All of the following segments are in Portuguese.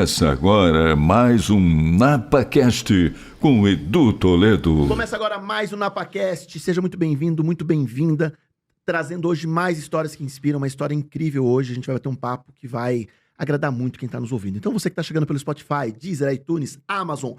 Começa agora mais um NapaCast com o Edu Toledo. Começa agora mais um NapaCast. Seja muito bem-vindo, muito bem-vinda. Trazendo hoje mais histórias que inspiram, uma história incrível hoje. A gente vai bater um papo que vai agradar muito quem está nos ouvindo. Então você que está chegando pelo Spotify, Deezer, iTunes, Amazon,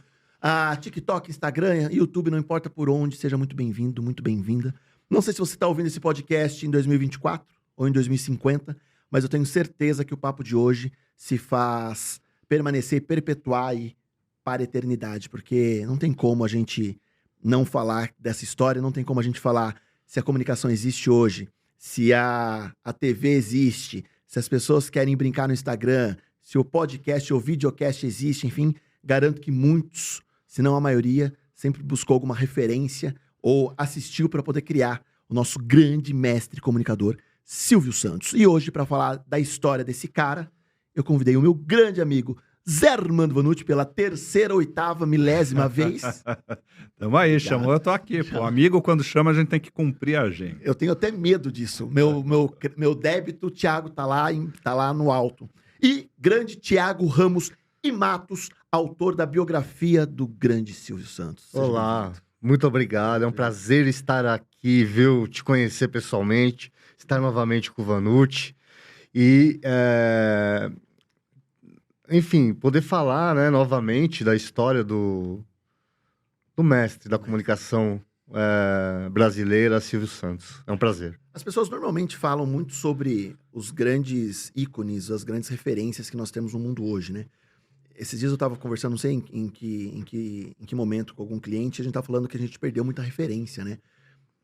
TikTok, Instagram, YouTube, não importa por onde, seja muito bem-vindo, muito bem-vinda. Não sei se você está ouvindo esse podcast em 2024 ou em 2050, mas eu tenho certeza que o papo de hoje se faz permanecer e perpetuar aí para a eternidade, porque não tem como a gente não falar dessa história, não tem como a gente falar se a comunicação existe hoje, se a TV existe, se as pessoas querem brincar no Instagram, se o podcast ou videocast existe, enfim, garanto que muitos, se não a maioria, sempre buscou alguma referência ou assistiu para poder criar o nosso grande mestre comunicador, Silvio Santos. E hoje, para falar da história desse cara, eu convidei o meu grande amigo Zé Armando Vanucci pela terceira, oitava, milésima vez. Tamo aí, chamou, eu tô aqui. Pô, amigo, quando chama, a gente tem que cumprir a agenda. Eu tenho até medo disso. Meu débito, Thiago, tá lá no alto. E grande Thiago Ramos e Matos, autor da biografia do grande Silvio Santos. Olá, muito obrigado. É um prazer estar aqui, viu? Te conhecer pessoalmente, estar novamente com o Vanucci e, enfim, poder falar, né, novamente da história do mestre da comunicação brasileira, Silvio Santos. É um prazer. As pessoas normalmente falam muito sobre os grandes ícones, as grandes referências que nós temos no mundo hoje, né? Esses dias eu estava conversando, não sei em que momento, com algum cliente, a gente estava falando que a gente perdeu muita referência, né?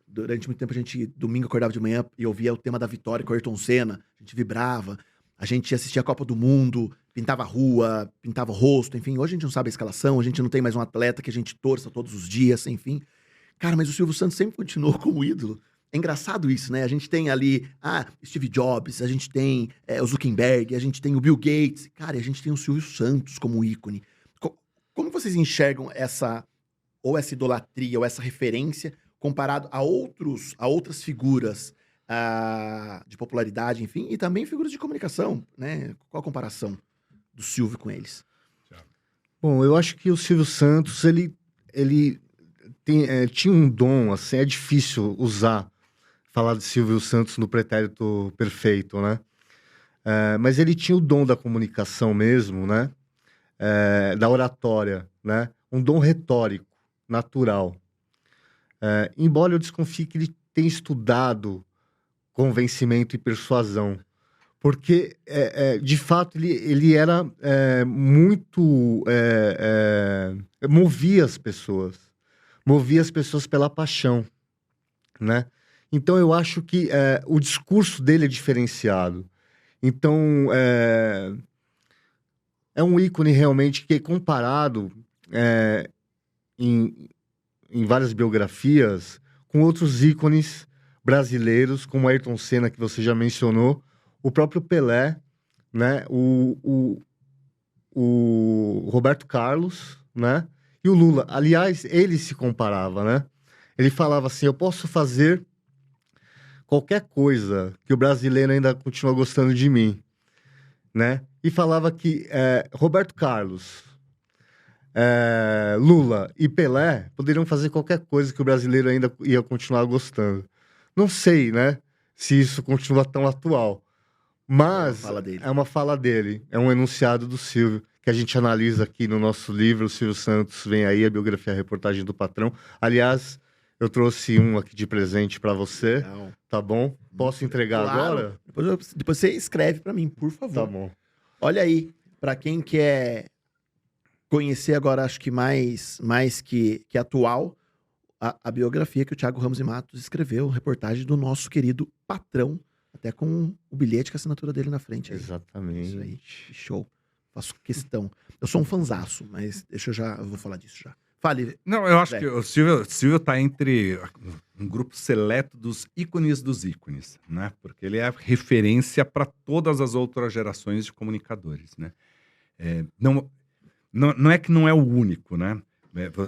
Durante muito tempo a gente, domingo, acordava de manhã e ouvia o tema da vitória com o Ayrton Senna, a gente vibrava, a gente assistia a Copa do Mundo, pintava a rua, pintava o rosto, enfim. Hoje a gente não sabe a escalação, a gente não tem mais um atleta que a gente torça todos os dias, enfim. Cara, mas o Silvio Santos sempre continuou como ídolo. É engraçado isso, né? A gente tem ali, Steve Jobs, a gente tem o Zuckerberg, a gente tem o Bill Gates. Cara, e a gente tem o Silvio Santos como ícone. Como vocês enxergam essa idolatria, ou essa referência, comparado a outras figuras de popularidade, enfim, e também figuras de comunicação, né? Qual a comparação do Silvio com eles? Bom, eu acho que o Silvio Santos, ele tinha um dom, assim, é difícil falar de Silvio Santos no pretérito perfeito, né? Mas ele tinha o dom da comunicação mesmo, né? Da oratória, né? Um dom retórico, natural. Embora eu desconfie que ele tenha estudado convencimento e persuasão, porque, de fato, ele era muito... movia as pessoas pela paixão, né? Então, eu acho que o discurso dele é diferenciado. Então, é um ícone realmente que, comparado em várias biografias, com outros ícones brasileiros, como Ayrton Senna, que você já mencionou, o próprio Pelé, né? O Roberto Carlos, né? E o Lula. Aliás, ele se comparava, né? Ele falava assim, eu posso fazer qualquer coisa que o brasileiro ainda continua gostando de mim, né? E falava que Roberto Carlos, Lula e Pelé poderiam fazer qualquer coisa que o brasileiro ainda ia continuar gostando. Não sei, né? Se isso continua tão atual. Mas é uma fala dele. É um enunciado do Silvio, que a gente analisa aqui no nosso livro. O Silvio Santos vem aí, a biografia, a reportagem do patrão. Aliás, eu trouxe um aqui de presente para você. Não. Tá bom? Posso entregar agora? Depois você escreve para mim, por favor. Tá bom. Olha aí, para quem quer conhecer agora, acho que mais que atual, a biografia que o Thiago Ramos e Matos escreveu, reportagem do nosso querido patrão, até com o bilhete com a assinatura dele na frente. Aí. Exatamente. Isso aí, show. Faço questão. Eu sou um fanzaço, mas eu vou falar disso já. Fale. Não, eu acho que o Silvio tá entre um grupo seleto dos ícones, né? Porque ele é referência para todas as outras gerações de comunicadores, né? Não é que não é o único, né?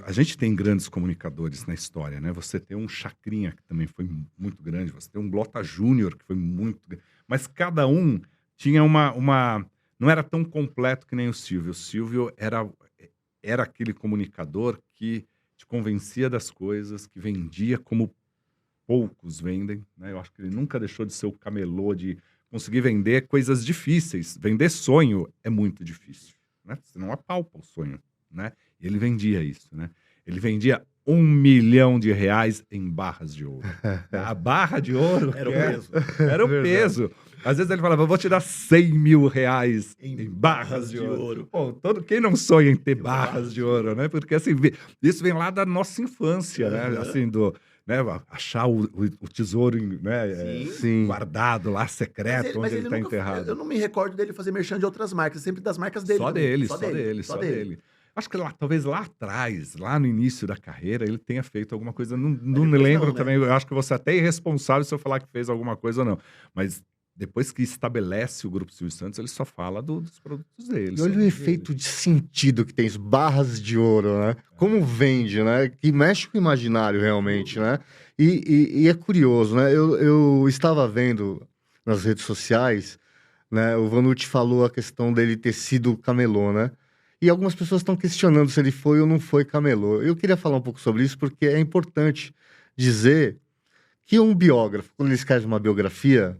A gente tem grandes comunicadores na história, né? Você tem um Chacrinha, que também foi muito grande, você tem um Blota Júnior, que foi muito grande, mas cada um tinha uma não era tão completo que nem o Silvio. O Silvio era aquele comunicador que te convencia das coisas, que vendia como poucos vendem, né? Eu acho que ele nunca deixou de ser o camelô, de conseguir vender coisas difíceis. Vender sonho é muito difícil, né? Você não apalpa o sonho, né? E ele vendia isso, né? Ele vendia R$1 milhão em barras de ouro. A barra de ouro Era o que peso. era o Verdade. peso. Às vezes ele falava, eu vou te dar R$100 mil em barras de ouro. Pô, quem não sonha em ter barras de ouro, né? Porque assim, isso vem lá da nossa infância, né? Aham. Assim, né? Achar o tesouro, né? Sim. Sim. Guardado lá, secreto, onde ele está nunca- enterrado. Eu não me recordo dele fazer merchan de outras marcas, sempre das marcas dele. Só também. dele, só dele. Acho que talvez lá atrás, lá no início da carreira, ele tenha feito alguma coisa. Não me depois lembro não, né? também. Eu acho que você até é irresponsável se eu falar que fez alguma coisa ou não. Mas depois que estabelece o Grupo Silvio Santos, ele só fala dos produtos dele. E só olha o dele. efeito de sentido que tem, as barras de ouro, né? Como vende, né? Que mexe com o imaginário realmente, né? E é curioso, né? Eu estava vendo nas redes sociais, né? O Vanucci falou a questão dele ter sido camelô, né? E algumas pessoas estão questionando se ele foi ou não foi camelô. Eu queria falar um pouco sobre isso porque é importante dizer que um biógrafo, quando ele escreve uma biografia,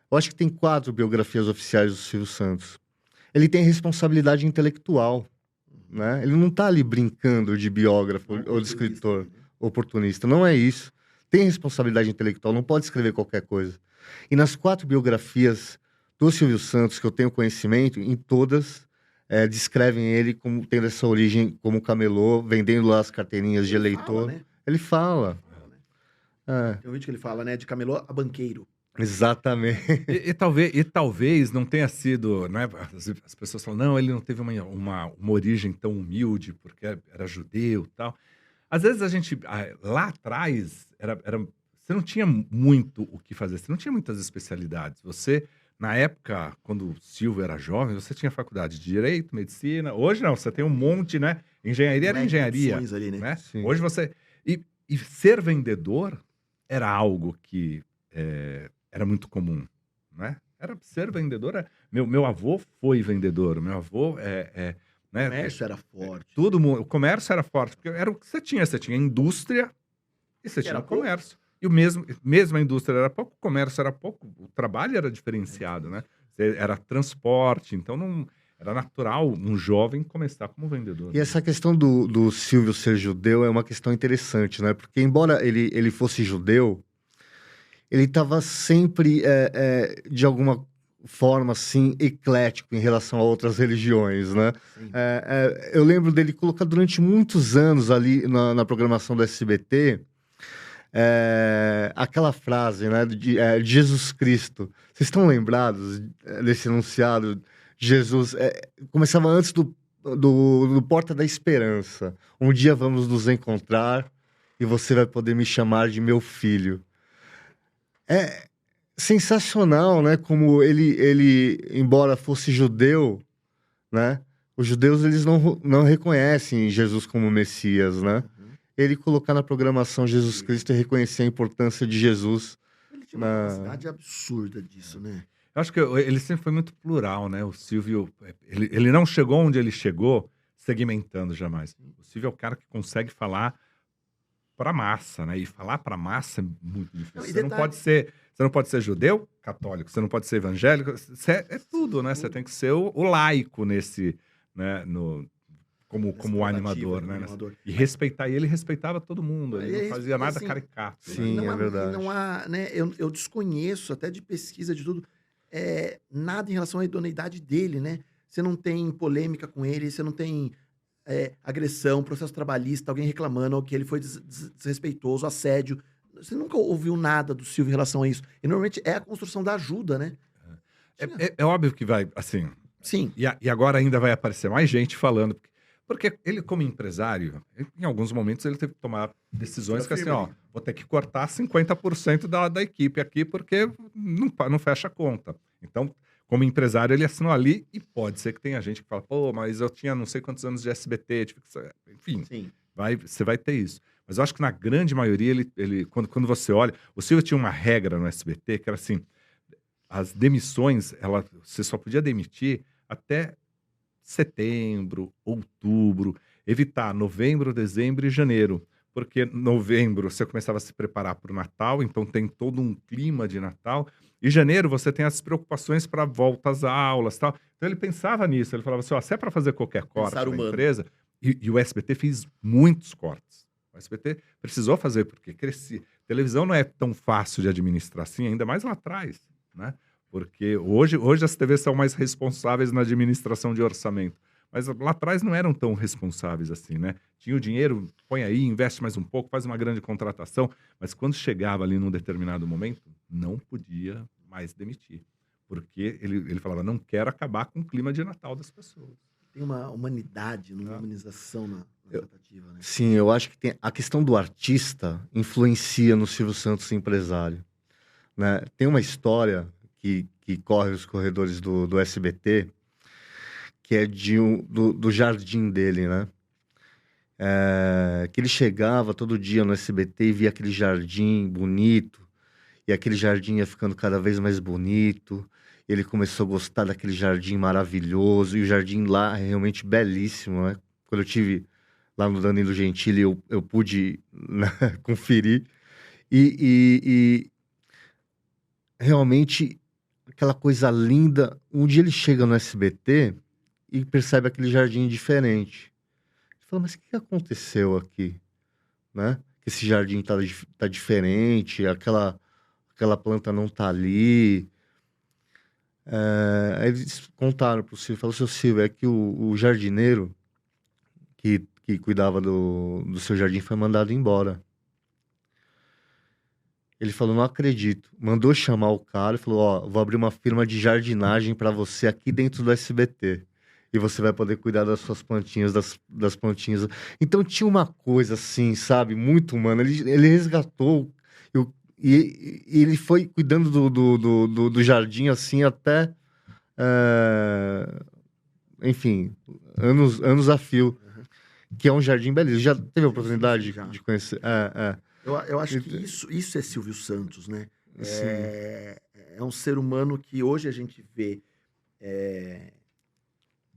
eu acho que tem 4 biografias oficiais do Silvio Santos. Ele tem responsabilidade intelectual, né? Ele não está ali brincando de biógrafo ou de escritor oportunista. Não é isso. Tem responsabilidade intelectual, não pode escrever qualquer coisa. E nas 4 biografias do Silvio Santos, que eu tenho conhecimento, em todas descrevem ele como tendo essa origem como camelô, vendendo lá as carteirinhas de eleitor. Fala, né? Ele fala. É, Tem um vídeo que ele fala, né? De camelô a banqueiro. exatamente. E talvez não tenha sido, né? As pessoas falam, não, ele não teve uma origem tão humilde, porque era judeu e tal. Às vezes a gente, lá atrás, você não tinha muito o que fazer, você não tinha muitas especialidades. Você, na época, quando o Silvio era jovem, você tinha faculdade de Direito, Medicina. Hoje não, você tem um monte, né? Engenharia era engenharia, Opções ali, né? né? Sim. Hoje você... E ser vendedor era algo que era muito comum, né? Ser vendedor... Meu avô foi vendedor, meu avô O né? comércio era forte. O comércio era forte, porque era o que você tinha. Você tinha indústria e você tinha Era o comércio. E mesmo a indústria era pouco, o comércio era pouco, o trabalho era diferenciado, né? Era transporte, então não era natural um jovem começar como vendedor. E essa questão do Silvio ser judeu é uma questão interessante, né? Porque embora ele fosse judeu, ele estava sempre, de alguma forma, assim, eclético em relação a outras religiões, né? Sim. Eu lembro dele colocar durante muitos anos ali na programação do SBT aquela frase, né, de Jesus Cristo. Vocês estão lembrados desse enunciado? Jesus começava antes do Porta da Esperança. Um dia vamos nos encontrar e você vai poder me chamar de meu filho. É sensacional, né? Como ele embora fosse judeu, né? Os judeus, eles não reconhecem Jesus como Messias, né? Ele colocar na programação Jesus Cristo e reconhecer a importância de Jesus. Ele tinha uma capacidade absurda disso, né? Eu acho que ele sempre foi muito plural, né? O Silvio, ele não chegou onde ele chegou segmentando jamais. O Silvio é o cara que consegue falar para massa, né? E falar para massa é muito difícil. Não, e Você não pode ser judeu, católico, você não pode ser evangélico, é tudo, né? Você tem que ser o laico nesse, né? Como animador, né? E respeitar, e ele respeitava todo mundo, ele não fazia nada assim, caricato. Sim, né? é verdade. Não há, né? Eu desconheço, até de pesquisa, de tudo, nada em relação à idoneidade dele, né? Você não tem polêmica com ele, você não tem agressão, processo trabalhista, alguém reclamando que ele foi desrespeitoso, assédio. Você nunca ouviu nada do Silvio em relação a isso. E normalmente é a construção da ajuda, né? É óbvio que vai, assim, Sim. e agora ainda vai aparecer mais gente falando, porque ele, como empresário, em alguns momentos ele teve que tomar decisões que assim, ó, vou ter que cortar 50% da equipe aqui, porque não fecha a conta. Então, como empresário, ele assinou ali, e pode ser que tenha gente que fala, pô, mas eu tinha não sei quantos anos de SBT, enfim, Sim. você vai ter isso. Mas eu acho que na grande maioria, quando você olha, o Silvio tinha uma regra no SBT, que era assim, as demissões, você só podia demitir até setembro, outubro, evitar novembro, dezembro e janeiro. Porque novembro você começava a se preparar para o Natal, então tem todo um clima de Natal. E janeiro você tem as preocupações para volta às aulas e tal. Então ele pensava nisso, ele falava assim, ó, se é para fazer qualquer corte Pensar na humano. empresa, e o SBT fez muitos cortes. O SBT precisou fazer, porque crescia. Televisão não é tão fácil de administrar assim, ainda mais lá atrás, né? Porque hoje as TVs são mais responsáveis na administração de orçamento. Mas lá atrás não eram tão responsáveis assim, né? Tinha o dinheiro, põe aí, investe mais um pouco, faz uma grande contratação. Mas quando chegava ali num determinado momento, não podia mais demitir. Porque ele falava, não quero acabar com o clima de Natal das pessoas. Tem uma humanidade, uma humanização na tratativa, né? Sim, eu acho que tem a questão do artista influencia no Silvio Santos empresário, né? Tem uma história que corre os corredores do SBT, que é do jardim dele, né? Que ele chegava todo dia no SBT e via aquele jardim bonito, e aquele jardim ia ficando cada vez mais bonito. Ele começou a gostar daquele jardim maravilhoso, e o jardim lá é realmente belíssimo, né? Quando eu tive lá no Danilo Gentili, eu pude, né, conferir. E realmente, aquela coisa linda. Um dia ele chega no SBT e percebe aquele jardim diferente. Ele fala, mas o que aconteceu aqui? Né? Que esse jardim tá diferente, aquela planta não tá ali. Aí eles contaram pro Silvio, falaram, seu Silvio, é que o jardineiro que cuidava do seu jardim foi mandado embora. Ele falou, não acredito. Mandou chamar o cara e falou, ó, vou abrir uma firma de jardinagem para você aqui dentro do SBT. E você vai poder cuidar das suas plantinhas, das plantinhas. Então tinha uma coisa assim, sabe, muito humana. Ele resgatou e ele foi cuidando do jardim assim até, enfim, anos a fio. Que é um jardim belíssimo. Já teve a oportunidade de conhecer? Eu acho que isso é Silvio Santos, né? É um ser humano que hoje a gente vê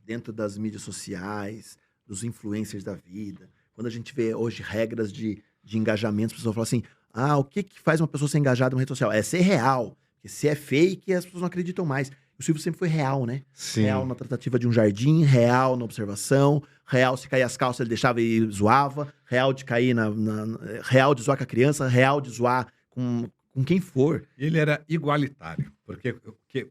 dentro das mídias sociais, dos influencers da vida. Quando a gente vê hoje regras de engajamento, as pessoas falam assim, o que faz uma pessoa ser engajada numa rede social? É ser real. Porque se é fake, as pessoas não acreditam mais. O Silvio sempre foi real, né? Sim. Real na tratativa de um jardim, real na observação, real se cair as calças ele deixava e zoava, real de cair real de zoar com a criança, real de zoar com quem for. Ele era igualitário, porque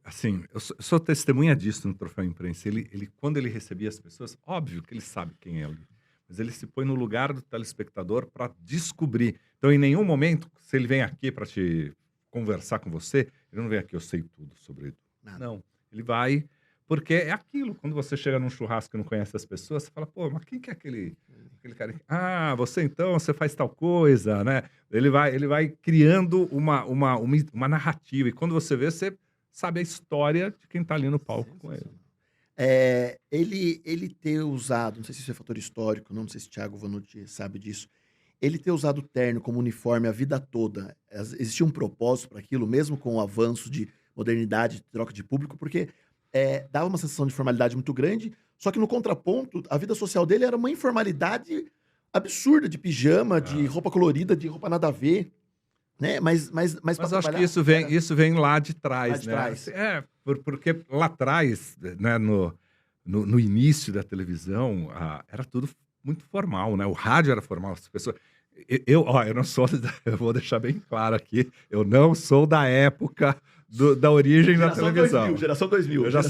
assim, eu sou testemunha disso no Troféu Imprensa. Ele, quando ele recebia as pessoas, óbvio que ele sabe quem é ali, mas ele se põe no lugar do telespectador para descobrir. Então, em nenhum momento, se ele vem aqui para te conversar com você, ele não vem aqui, eu sei tudo sobre ele. Nada. Não, ele vai, porque é aquilo, quando você chega num churrasco e não conhece as pessoas, você fala, pô, mas quem que é aquele cara? Você então, você faz tal coisa, né? Ele vai criando uma narrativa, e quando você vê, você sabe a história de quem tá ali no palco com ele. Ele ter usado, não sei se isso é fator histórico, não sei se o Thiago Vanucci sabe disso, ele ter usado o terno como uniforme a vida toda, existia um propósito para aquilo, mesmo com o avanço de modernidade, de troca de público, porque dava uma sensação de formalidade muito grande, só que no contraponto, a vida social dele era uma informalidade absurda, de pijama, de roupa colorida, de roupa nada a ver, né? Mas eu acho que isso vem lá de trás, Lá de né? trás. Porque lá atrás, né, no início da televisão, era tudo muito formal, né? O rádio era formal, as pessoas... Eu não sou, eu vou deixar bem claro aqui, eu não sou da época da origem da televisão. Geração 2000. Eu já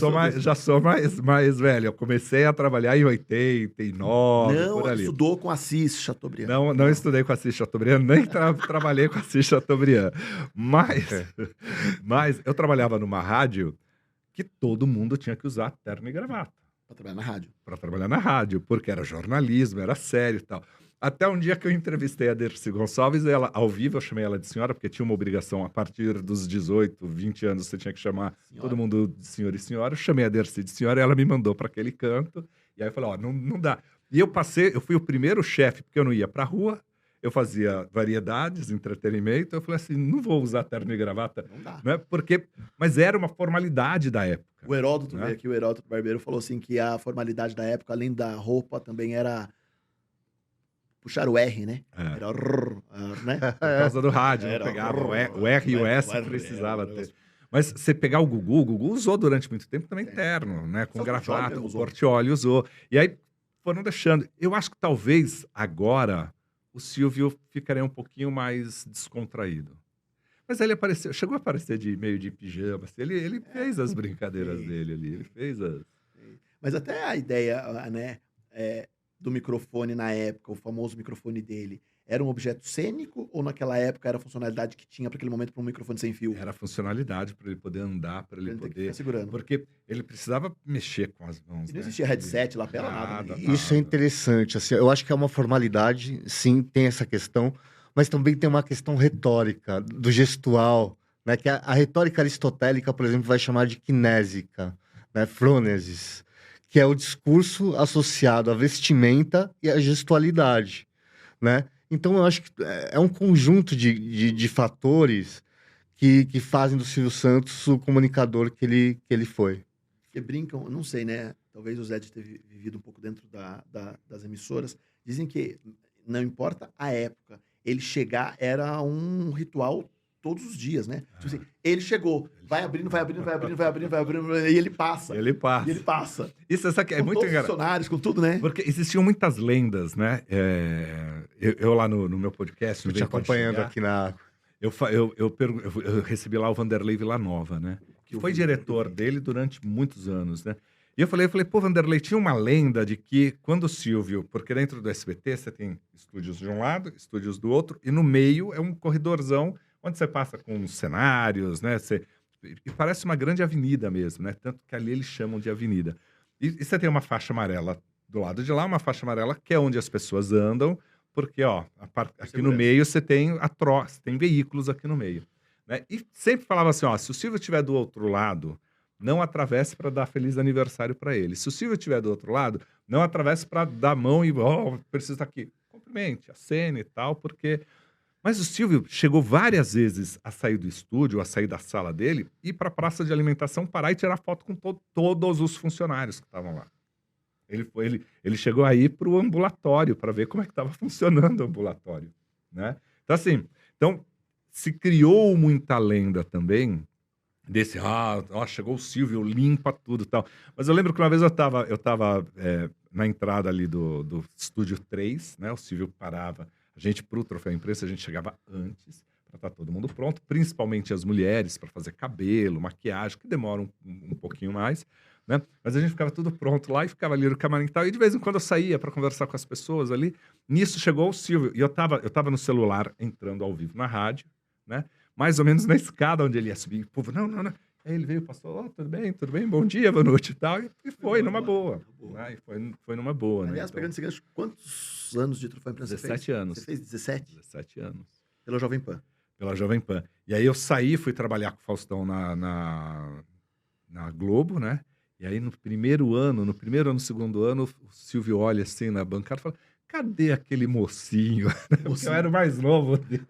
sou mais velho. Eu comecei a trabalhar em 89, Não, por ali. estudou com Assis Chateaubriand. Não estudei com Assis Chateaubriand, nem trabalhei com Assis Chateaubriand. Mas eu trabalhava numa rádio que todo mundo tinha que usar terno e gravata. Pra trabalhar na rádio. Para trabalhar na rádio, porque era jornalismo, era sério e tal. Até um dia que eu entrevistei a Dercy Gonçalves, ela, ao vivo, eu chamei ela de senhora, porque tinha uma obrigação, a partir dos 18, 20 anos, você tinha que chamar todo mundo de senhor e senhora. Eu chamei a Dercy de senhora e ela me mandou para aquele canto. E aí eu falei, não dá. E eu fui o primeiro chefe, porque eu não ia pra rua, eu fazia variedades, entretenimento. Eu falei assim, não vou usar terno e gravata. Não dá. Né? Mas era uma formalidade da época. época. O Heródoto né? veio aqui, o Heródoto Barbeiro falou assim que a formalidade da época, além da roupa, também era puxar o R, né? É. Era rrr, né? Por causa do rádio, não Era pegava. O rrr, R e o S o R, precisava era um ter. Mas você pegar o Gugu usou durante muito tempo também terno, né? Com Só o Portiolli gravata, mesmo o usou. Portiolli usou. E aí foram deixando. Eu acho que talvez agora o Silvio ficaria um pouquinho mais descontraído. Mas ele apareceu, chegou a aparecer meio de pijama. Assim, ele fez as brincadeiras fez. dele ali. Ele fez as. Mas até a ideia, né, do microfone na época, o famoso microfone dele, era um objeto cênico ou naquela época era a funcionalidade que tinha para aquele momento para um microfone sem fio? Era funcionalidade para ele poder andar, para ele Pra ele ter que poder. ficar segurando. Porque ele precisava mexer com as mãos. E não né? existia headset, lapela, nada. Nada, né? nada. Isso é interessante, assim, eu acho que é uma formalidade, sim, tem essa questão, mas também tem uma questão retórica, do gestual, né, que a retórica aristotélica, por exemplo, vai chamar de kinésica, né, frônesis, que é o discurso associado à vestimenta e à gestualidade, né? Então, eu acho que é um conjunto de fatores que fazem do Silvio Santos o comunicador que ele foi. Porque brincam, não sei, né? Talvez o Zé de ter vivido um pouco dentro das emissoras. Dizem que não importa a época, ele chegar era um ritual todos os dias, né? Tipo assim, ele chegou, vai abrindo, e ele passa. Ele passa. E ele passa. Isso sabe, é Com muito todos os engraçado. funcionários, com tudo, né? Porque existiam muitas lendas, né? Eu lá no meu podcast, no Tô te Vem Pode acompanhando Chegar, aqui na... eu recebo lá o Vanderlei Villanova, né? Que foi diretor dele durante muitos anos, né? E eu falei, pô, Vanderlei, tinha uma lenda de que quando o Silvio, porque dentro do SBT você tem estúdios de um lado, estúdios do outro, e no meio é um corridorzão onde você passa com cenários, né? E parece uma grande avenida mesmo, né? Tanto que ali eles chamam de avenida. E você tem uma faixa amarela do lado de lá, uma faixa amarela que é onde as pessoas andam, porque, ó, aqui no segurança. meio você tem você tem veículos aqui no meio, né? E sempre falava assim, ó, se o Silvio estiver do outro lado, não atravesse para dar feliz aniversário para ele. Se o Silvio estiver do outro lado, não atravesse para dar a mão e, preciso estar aqui. Cumprimente, acene e tal, porque... Mas o Silvio chegou várias vezes a sair do estúdio, a sair da sala dele, ir para a praça de alimentação, parar e tirar foto com todos os funcionários que estavam lá. Ele chegou aí para o ambulatório, para ver como é que estava funcionando o ambulatório, né? Então, assim, se criou muita lenda também desse, chegou o Silvio, limpa tudo e tal. Mas eu lembro que uma vez eu tava na entrada ali do Estúdio 3, né? O Silvio parava. A gente, pro Troféu Imprensa, a gente chegava antes para estar todo mundo pronto, principalmente as mulheres, para fazer cabelo, maquiagem, que demora um pouquinho mais, né? Mas a gente ficava tudo pronto lá e ficava ali no camarim e tal. E de vez em quando eu saía para conversar com as pessoas ali. Nisso chegou o Silvio. E eu tava no celular entrando ao vivo na rádio, né? Mais ou menos na escada onde ele ia subir. O povo, não. Aí ele veio, passou, tudo bem, bom dia, boa noite e tal. E foi numa boa. Né? E foi numa boa, né? Aliás, Então, pegando esse gancho, quantos anos de Troféu Imprensa você fez? 17 anos. Você fez 17? 17 anos. Pela Jovem Pan. Pela Jovem Pan. E aí eu saí, fui trabalhar com o Faustão na Globo, né? E aí no primeiro ano, no segundo ano, o Silvio olha assim na bancada e fala, cadê aquele mocinho? Porque eu era o mais novo dele.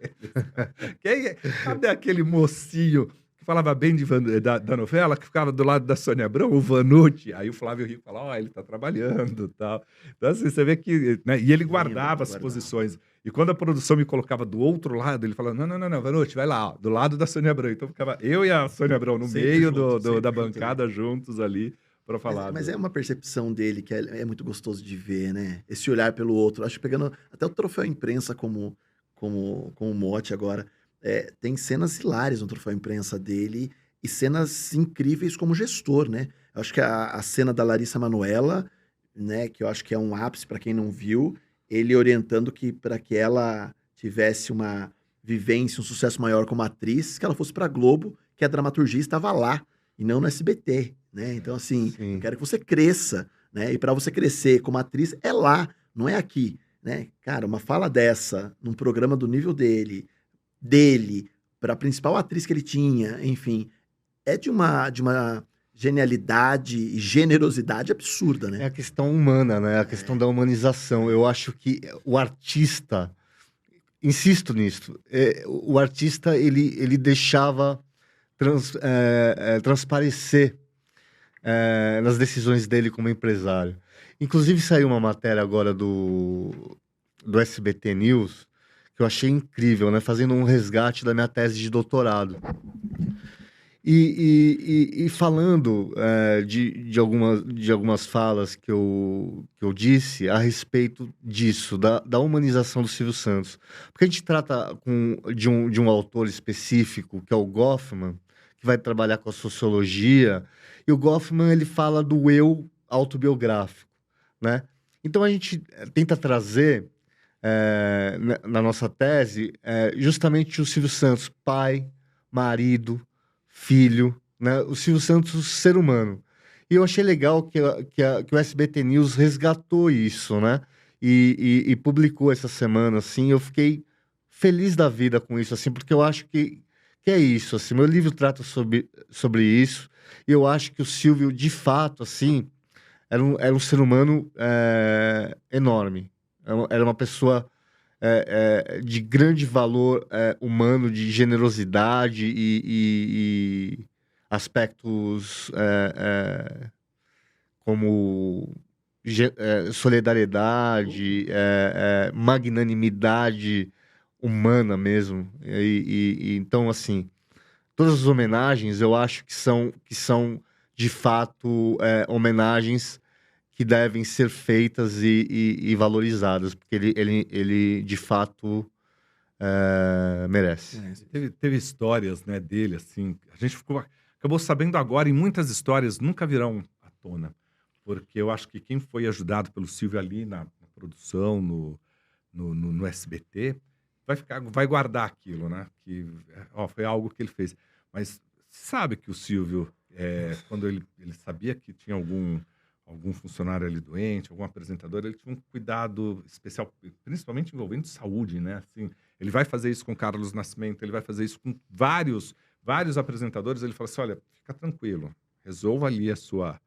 Cadê aquele mocinho que falava bem da novela, que ficava do lado da Sônia Abrão, o Vanucci? Aí o Flávio Rico fala, ele tá trabalhando e tal. Então assim, você vê que... Né? E ele guardava as posições. E quando a produção me colocava do outro lado, ele falava, não, Vanucci, vai lá, ó, do lado da Sônia Abrão. Então ficava eu e a Sônia Abrão no Sempre meio juntos, da bancada juntos ali para falar. Mas é uma percepção dele que é muito gostoso de ver, né? Esse olhar pelo outro. Acho que pegando até o Troféu Imprensa como mote agora, tem cenas hilárias no Troféu Imprensa dele e cenas incríveis como gestor, né? Eu acho que a cena da Larissa Manoela, né, que eu acho que é um ápice para quem não viu, ele orientando que para que ela tivesse uma vivência, um sucesso maior como atriz, que ela fosse para Globo, que a dramaturgia estava lá e não no SBT, né? Então assim, Sim. eu quero que você cresça, né? E para você crescer como atriz é lá, não é aqui, né? Cara, uma fala dessa num programa do nível dele para a principal atriz que ele tinha, enfim, é de uma genialidade e generosidade absurda, É né? a questão humana, né? A questão da humanização. Eu acho que o artista, insisto nisso, o artista ele deixava transparecer nas decisões dele como empresário. Inclusive, saiu uma matéria agora do SBT News, que eu achei incrível, né? Fazendo um resgate da minha tese de doutorado. E falando de algumas falas que eu disse a respeito disso, da humanização do Silvio Santos. Porque a gente trata de um autor específico, que é o Goffman, que vai trabalhar com a sociologia, e o Goffman ele fala do eu autobiográfico, né? Então a gente tenta trazer na nossa tese justamente o Silvio Santos, pai, marido, filho, né? O Silvio Santos, ser humano. E eu achei legal que o SBT News resgatou isso, né? E publicou essa semana, assim. Eu fiquei feliz da vida com isso, assim, porque eu acho que é isso, assim. Meu livro trata sobre isso, e eu acho que o Silvio, de fato, assim, era um ser humano enorme. Era uma pessoa de grande valor humano, de generosidade e aspectos como solidariedade, magnanimidade humana mesmo. Então, assim, todas as homenagens eu acho que são de fato homenagens que devem ser feitas e valorizadas, porque ele de fato merece. Teve histórias, né, dele, assim, a gente acabou sabendo agora, e muitas histórias nunca virão à tona, porque eu acho que quem foi ajudado pelo Silvio ali na produção, no SBT, vai guardar aquilo, né, que foi algo que ele fez. Mas sabe que o Silvio, quando ele sabia que tinha algum funcionário ali doente, algum apresentador, ele tinha um cuidado especial, principalmente envolvendo saúde, né? Assim, ele vai fazer isso com Carlos Nascimento, ele vai fazer isso com vários apresentadores. Ele fala assim: olha, fica tranquilo, resolva ali a sua,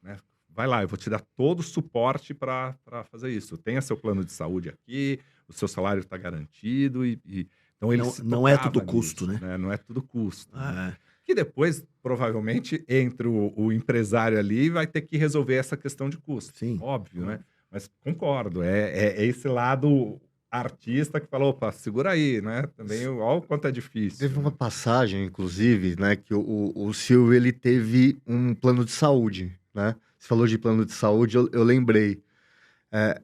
né? Vai lá, eu vou te dar todo o suporte para fazer isso. Tenha seu plano de saúde aqui, o seu salário está garantido então ele Não é tudo custo, né? Não é tudo custo. Né? Que depois, provavelmente, entre o empresário ali, vai ter que resolver essa questão de custo. Sim. Óbvio, né? Mas concordo, é esse lado artista que falou: opa, segura aí, né? Também, olha o quanto é difícil. Teve uma passagem, inclusive, né, que o Silvio, ele teve um plano de saúde, né? Você falou de plano de saúde, eu lembrei.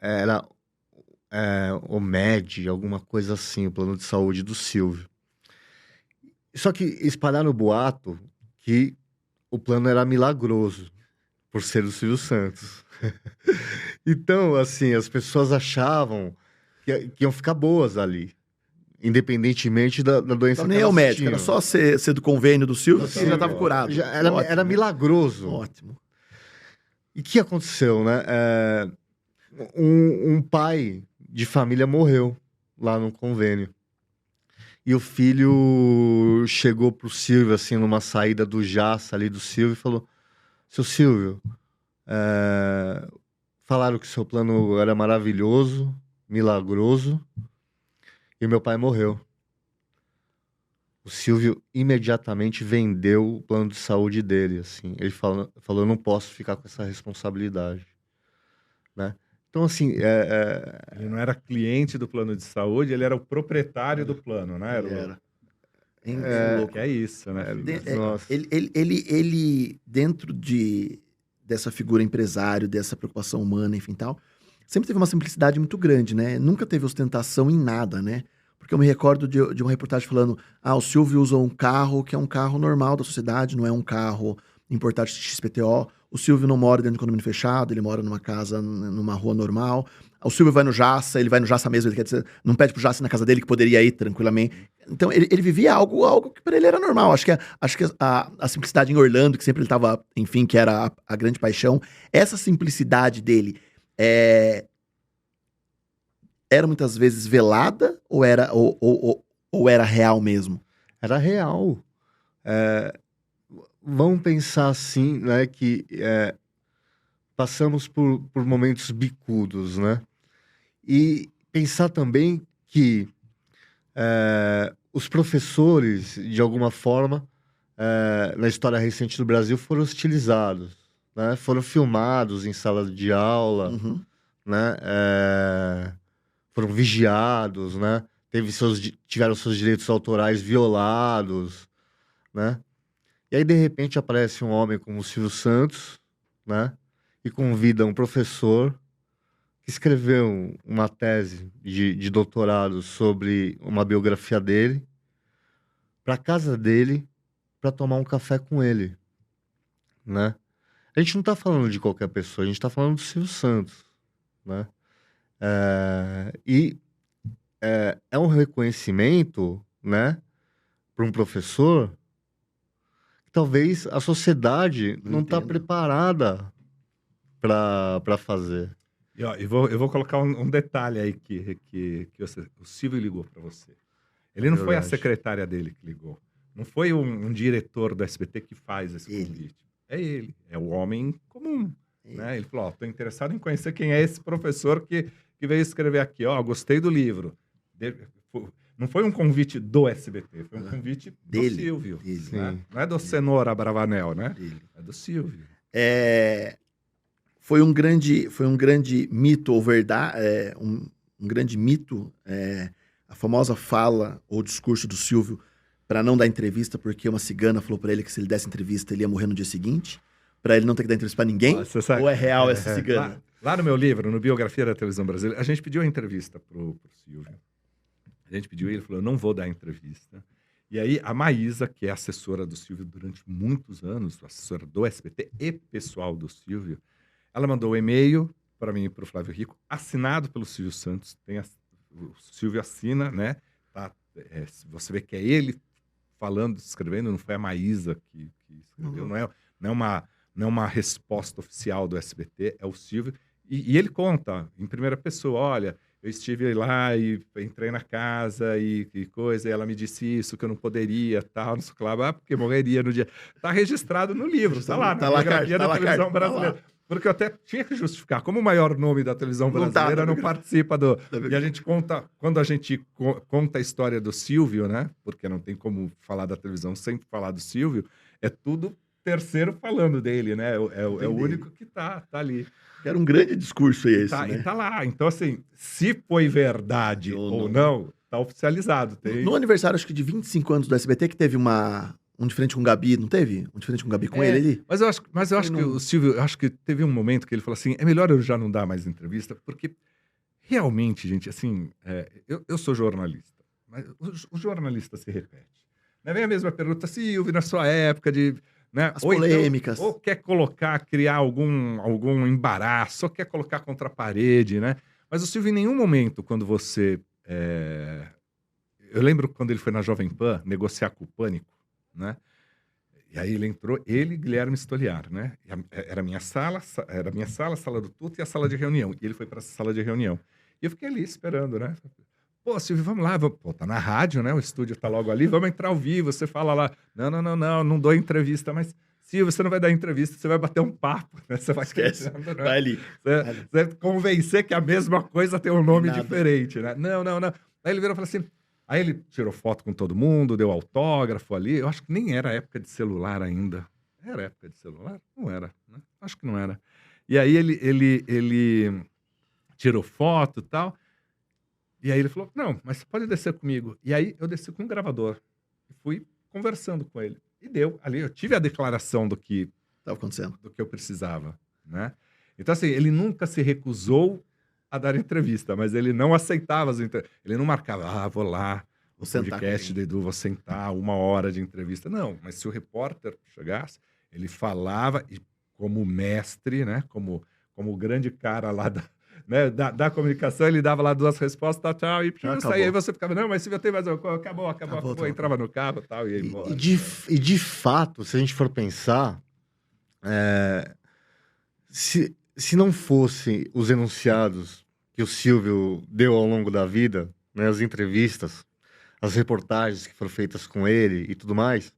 Era o MED, alguma coisa assim, o plano de saúde do Silvio. Só que espalharam o boato que o plano era milagroso, por ser o Silvio Santos. Então, assim, as pessoas achavam que iam ficar boas ali, independentemente da doença Então que nem é o elas médico, tinham. era só ser do convênio do Silvio que Sim, já estava curado. Era milagroso. Ótimo. E o que aconteceu, né? Um pai de família morreu lá no convênio. E o filho chegou pro Silvio, assim, numa saída do Jaça ali do Silvio, e falou: seu Silvio, falaram que seu plano era maravilhoso, milagroso, e meu pai morreu. O Silvio imediatamente vendeu o plano de saúde dele, assim. Ele falou: eu não posso ficar com essa responsabilidade, né? Então, assim, Ele não era cliente do plano de saúde, ele era o proprietário do plano, né? Louco. Que é isso, né? filho? nossa. Ele dentro dessa figura empresário, dessa preocupação humana, enfim tal, sempre teve uma simplicidade muito grande, né? Nunca teve ostentação em nada, né? Porque eu me recordo de uma reportagem falando: o Silvio usa um carro que é um carro normal da sociedade, não é um carro importado de XPTO. O Silvio não mora dentro de um condomínio fechado, ele mora numa casa, numa rua normal. O Silvio vai no Jaça, ele vai no Jaça mesmo, ele quer dizer, não pede pro Jaça ir na casa dele, que poderia ir tranquilamente. Então, ele vivia algo que para ele era normal. Acho que a simplicidade em Orlando, que sempre ele estava, enfim, que era a grande paixão, essa simplicidade dele era muitas vezes velada ou era real mesmo? Era real. Vamos pensar assim, né, que passamos por momentos bicudos, né? E pensar também que os professores, de alguma forma, na história recente do Brasil, foram hostilizados, né? Foram filmados em sala de aula, Uhum. né? Foram vigiados, né? Tiveram seus direitos autorais violados, né? E aí, de repente, aparece um homem como o Silvio Santos, né? E convida um professor que escreveu uma tese de doutorado sobre uma biografia dele, para casa dele, para tomar um café com ele, né? A gente não está falando de qualquer pessoa, a gente está falando do Silvio Santos, né? É um reconhecimento, né, para um professor que talvez a sociedade não está Entendo. preparada para fazer. E, ó, eu vou colocar um detalhe aí que o Silvio ligou para você. Ele não foi a Verdade. secretária dele que ligou. Não foi um diretor do SBT que faz esse Ele. convite. É ele. É o homem comum. Ele. Né? Ele falou, tô interessado em conhecer quem é esse professor que veio escrever aqui. Ó, gostei do livro. Não foi um convite do SBT, foi um convite Dele. do Silvio. Dele. Né? Não é do Cenoura Bravanel, né? Dele. É do Silvio. Foi um grande mito ou verdade, um grande mito, a famosa fala ou discurso do Silvio para não dar entrevista porque uma cigana falou para ele que se ele desse entrevista ele ia morrer no dia seguinte, para ele não ter que dar entrevista para ninguém. Você sabe- Ou é real essa cigana? Lá no meu livro, no Biografia da Televisão Brasileira, a gente pediu a entrevista pro Silvio. A gente pediu e ele falou, eu não vou dar entrevista. E aí a Maísa, que é assessora do Silvio durante muitos anos, assessora do SBT e pessoal do Silvio, ela mandou um e-mail para mim e para o Flávio Rico, assinado pelo Silvio Santos. O Silvio assina, né? Você vê que é ele falando, escrevendo, não foi a Maísa que escreveu, não é uma resposta oficial do SBT, é o Silvio. E ele conta em primeira pessoa, olha, eu estive lá e entrei na casa e coisa, e ela me disse isso, que eu não poderia, tal, não sei o que lá, porque morreria no dia. Tá registrado no livro, tá lá, Tá na lá a Biografia carta, tá da lá a Televisão carta, tá lá. Brasileira. Porque eu até tinha que justificar, como o maior nome da televisão Não tá, brasileira tá não participa do... Da E a gente conta, quando a gente conta a história do Silvio, né? Porque não tem como falar da televisão sem falar do Silvio, é tudo terceiro falando dele, né? É o único que tá ali. Era um grande discurso esse, E né? tá lá. Então, assim, se foi verdade ou não, tá oficializado. Tem... No aniversário, acho que de 25 anos do SBT, que teve um de frente com o Gabi, não teve? Um de frente com o Gabi com ele ali? Mas eu acho que o Silvio, eu acho que teve um momento que ele falou assim, é melhor eu já não dar mais entrevista, porque realmente, gente, assim, eu sou jornalista, mas o jornalista se repete. Não vem a mesma pergunta, Silvio, na sua época de... Né? As Ou então, polêmicas. ou quer criar algum embaraço, ou quer colocar contra a parede, né? Mas o Silvio, em nenhum momento, quando você... Eu lembro quando ele foi na Jovem Pan negociar com o Pânico, né? E aí ele entrou, ele e Guilherme Stoliar, né? Era a minha sala, a sala do Tuto e a sala de reunião. E ele foi para essa sala de reunião. E eu fiquei ali esperando, né? Pô, Silvio, vamos lá. Pô, tá na rádio, né? O estúdio tá logo ali. Vamos entrar ao vivo. Você fala lá, não dou entrevista. Mas, Silvio, você não vai dar entrevista, você vai bater um papo, né? Você vai Esquece. esquecendo, né? Vai ali. Você vai convencer que a mesma coisa tem um nome Nada. diferente, né? Não. Aí ele virou e falou assim... Aí ele tirou foto com todo mundo, deu autógrafo ali. Eu acho que nem era época de celular ainda. Era época de celular? Não era, né? Acho que não era. E aí ele tirou foto e tal. E aí ele falou, não, mas você pode descer comigo. E aí eu desci com um gravador. E fui conversando com ele. E deu. Ali eu tive a declaração do que Tava acontecendo. eu precisava, né? Então, assim, ele nunca se recusou a dar entrevista, mas ele não aceitava as entrevistas. Ele não marcava, vou lá, Vou o sentar podcast com do Edu, vou sentar 1 hora de entrevista. Não, mas se o repórter chegasse, ele falava, e como mestre, né? Como o grande cara lá da comunicação, ele dava lá 2 respostas, tchau, e saía. Aí você ficava, não, mas se eu tenho mais uma, acabou, entrava no carro tal, e ia embora. E de fato, se a gente for pensar, se não fossem os enunciados que o Silvio deu ao longo da vida, né, as entrevistas, as reportagens que foram feitas com ele e tudo mais,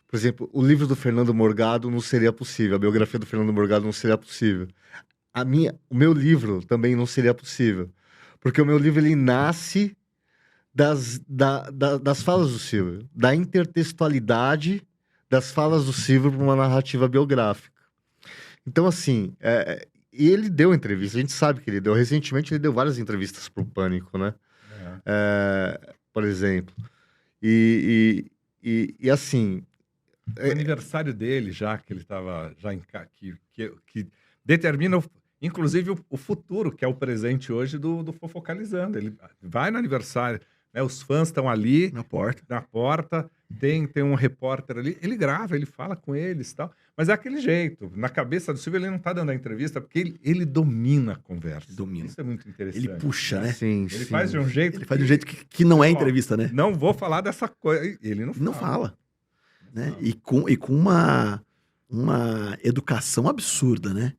por exemplo, o livro do Fernando Morgado não seria possível, a biografia do Fernando Morgado não seria possível. O meu livro também não seria possível, porque o meu livro ele nasce das falas do Silvio, da intertextualidade das falas do Silvio para uma narrativa biográfica. Então, assim, e ele deu entrevista, a gente sabe que ele deu. Recentemente ele deu várias entrevistas pro Pânico, né? Por exemplo. E assim, O aniversário dele, já que ele estava já que determina, inclusive, o futuro, que é o presente hoje do Fofocalizando. Ele vai no aniversário, né? Os fãs estão ali Na porta. na porta, tem um repórter ali, ele grava, ele fala com eles e tal. Mas é aquele jeito. Na cabeça do Silvio, ele não tá dando a entrevista, porque ele domina a conversa. Ele domina. Isso é muito interessante. Ele puxa, né? sim, Ele sim. faz de um jeito. Ele faz de um jeito que não é Ó, entrevista, né? Não vou falar dessa coisa. Ele não fala. Não fala. Né? fala. E com uma educação absurda, né?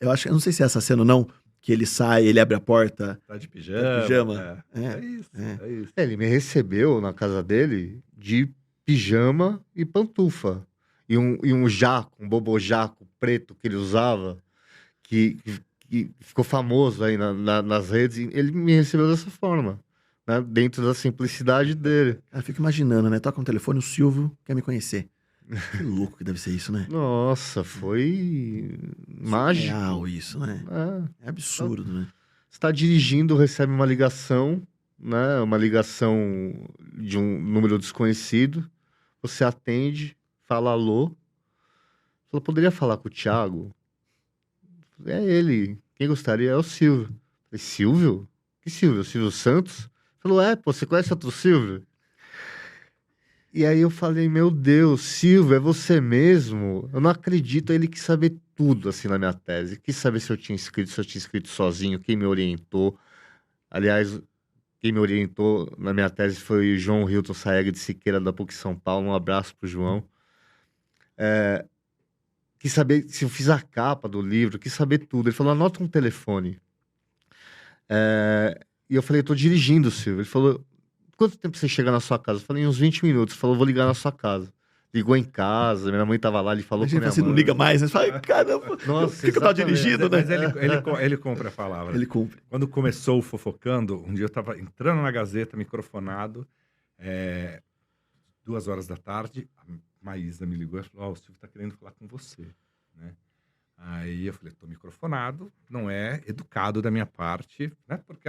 Eu não sei se é essa cena ou não, que ele sai, ele abre a porta. Tá de pijama. pijama. É isso. É isso. Ele me recebeu na casa dele de pijama e pantufa. E um jaco, um bobojaco preto que ele usava, que ficou famoso aí nas redes. E ele me recebeu dessa forma, né? Dentro da simplicidade dele. Cara, eu fico imaginando, né? Toca um telefone, o Silvio quer me conhecer. Que louco que deve ser isso, né? Nossa, foi mágico. Real isso, né? É absurdo, né? Você está dirigindo, recebe uma ligação, né? Uma ligação de um número desconhecido. Você atende, fala alô. Fala, poderia falar com o Thiago? É ele. Quem gostaria? É o Silvio. Falei, Silvio? Que Silvio? Silvio Santos? Falou, pô, você conhece outro Silvio? E aí eu falei, meu Deus, Silvio, é você mesmo? Eu não acredito. Ele quis saber tudo, assim, na minha tese. Quis saber se eu tinha escrito sozinho, quem me orientou. Aliás, quem me orientou na minha tese foi o João Hilton Saeg de Siqueira, da PUC São Paulo. Um abraço pro João. Quis saber se eu fiz a capa do livro, quis saber tudo. Ele falou, anota um telefone. E eu falei, eu tô dirigindo, Silvio. Ele falou, quanto tempo você chega na sua casa? Eu falei, uns 20 minutos. Ele falou, vou ligar na sua casa. Ligou em casa, minha mãe tava lá, ele falou com Imagina, minha você mãe. não liga mais, né? Você fala, caramba, Nossa, por que eu tava exatamente. dirigindo, né? Mas ele cumpre a palavra. Ele cumpre. Quando começou o Fofocando, um dia eu tava entrando na Gazeta, microfonado, 2h da tarde, a Maísa me ligou e falou, o Silvio tá querendo falar com você, né? Aí eu falei, tô microfonado, não é educado da minha parte, né? Porque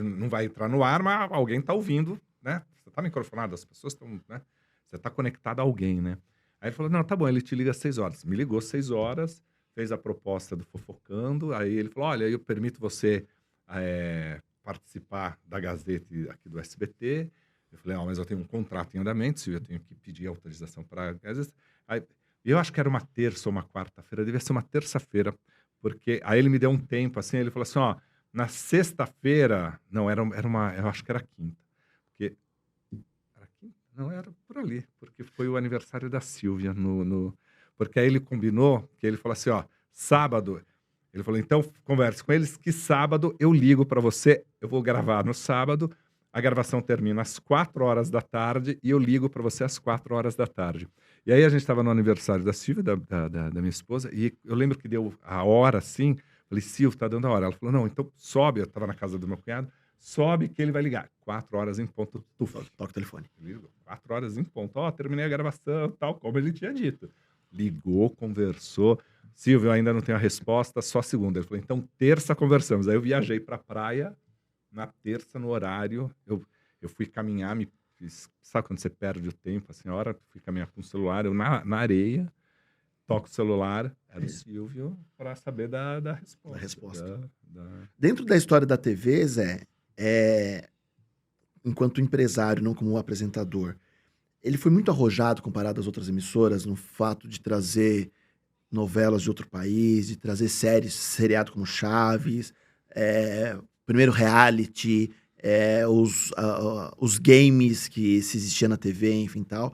não vai entrar no ar, mas alguém tá ouvindo, né? Você tá microfonado, as pessoas estão, né? Você tá conectado a alguém, né? Aí ele falou, não, tá bom, ele te liga às 6h. Me ligou às 6h, fez a proposta do Fofocando, aí ele falou, olha, eu permito você participar da Gazeta aqui do SBT. Eu falei, mas eu tenho um contrato em andamento, Silvio, eu tenho que pedir autorização para a Gazeta. Aí, eu acho que era uma terça ou uma quarta-feira, devia ser uma terça-feira, porque aí ele me deu um tempo, assim, ele falou assim, ó, na sexta-feira, não, eu acho que era quinta, porque, era quinta? Não, era por ali, porque foi o aniversário da Silvia, porque aí ele combinou, que ele falou assim, ó, sábado, ele falou, então, converse com eles, que sábado eu ligo para você, eu vou gravar no sábado, a gravação termina às 4h da tarde e eu ligo para você às 4h da tarde. E aí a gente estava no aniversário da Silvia, da minha esposa, e eu lembro que deu a hora assim, falei, Silvia, tá dando a hora. Ela falou, não, então sobe, eu estava na casa do meu cunhado, sobe que ele vai ligar. 4h em ponto, Toca o telefone. Ele ligou, 4h em ponto, terminei a gravação, tal, como ele tinha dito. Ligou, conversou, Silvio, eu ainda não tenho a resposta, só segunda. Ele falou, então terça conversamos. Aí eu viajei para a praia, na terça, no horário, eu fui caminhar, sabe quando você perde o tempo, assim, a hora, fui caminhar com o celular, eu na areia, toco o celular, era o Silvio, para saber da resposta. Da resposta. Dentro da história da TV, Zé, enquanto empresário, não como apresentador, ele foi muito arrojado comparado às outras emissoras no fato de trazer novelas de outro país, de trazer seriado como Chaves, primeiro reality, os games que se existia na TV, enfim, tal.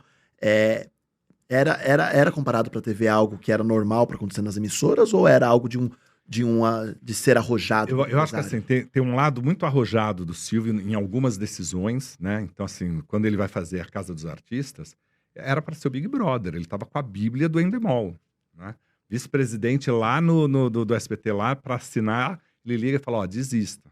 Era comparado para a TV algo que era normal para acontecer nas emissoras ou era algo de ser arrojado? Eu acho que assim, tem um lado muito arrojado do Silvio em algumas decisões, né? Então, assim, quando ele vai fazer a Casa dos Artistas, era para ser o Big Brother, ele estava com a Bíblia do Endemol, né? Vice-presidente lá do SBT lá, para assinar, ele liga e fala, ó, desista,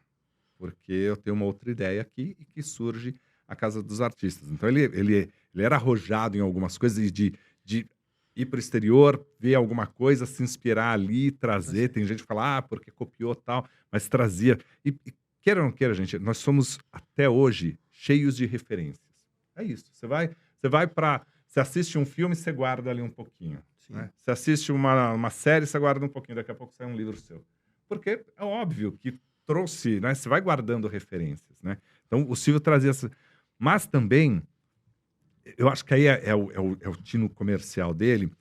porque eu tenho uma outra ideia aqui e que surge a Casa dos Artistas. Então ele era arrojado em algumas coisas e de ir para o exterior, ver alguma coisa, se inspirar ali, trazer. Tem gente que fala, porque copiou tal, mas trazia. E queira ou não queira, gente, nós somos até hoje cheios de referências. É isso. Você vai para. Você assiste um filme, você guarda ali um pouquinho. Né? Você assiste uma série, você guarda um pouquinho, daqui a pouco sai um livro seu. Porque é óbvio que trouxe, né? Você vai guardando referências, né? Então, o Silvio trazia essa... Mas também, eu acho que aí é o tino comercial dele.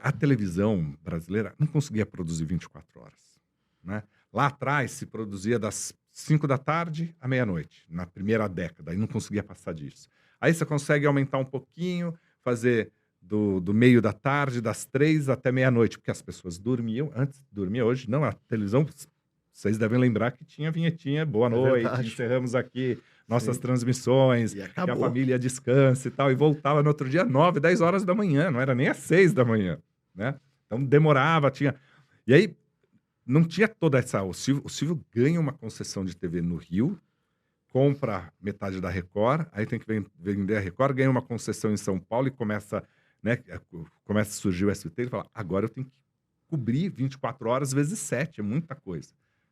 A televisão brasileira não conseguia produzir 24 horas, né? Lá atrás se produzia das 5 da tarde à meia-noite, na primeira década, e não conseguia passar disso. Aí você consegue aumentar um pouquinho, fazer do meio da tarde, das 3 até meia-noite, porque as pessoas dormiam, antes dormia, hoje não, a televisão, vocês devem lembrar que tinha vinhetinha, boa noite, encerramos aqui nossas transmissões, que a família descanse e tal, e voltava no outro dia 9, 10 horas da manhã, não era nem às 6 da manhã, né? Então demorava, tinha... E aí, não tinha toda essa... O Silvio ganha uma concessão de TV no Rio, compra metade da Record, aí tem que vender a Record, ganha uma concessão em São Paulo e começa a surgir o SBT, ele fala, agora eu tenho que cobrir 24 horas vezes 7, é muita coisa,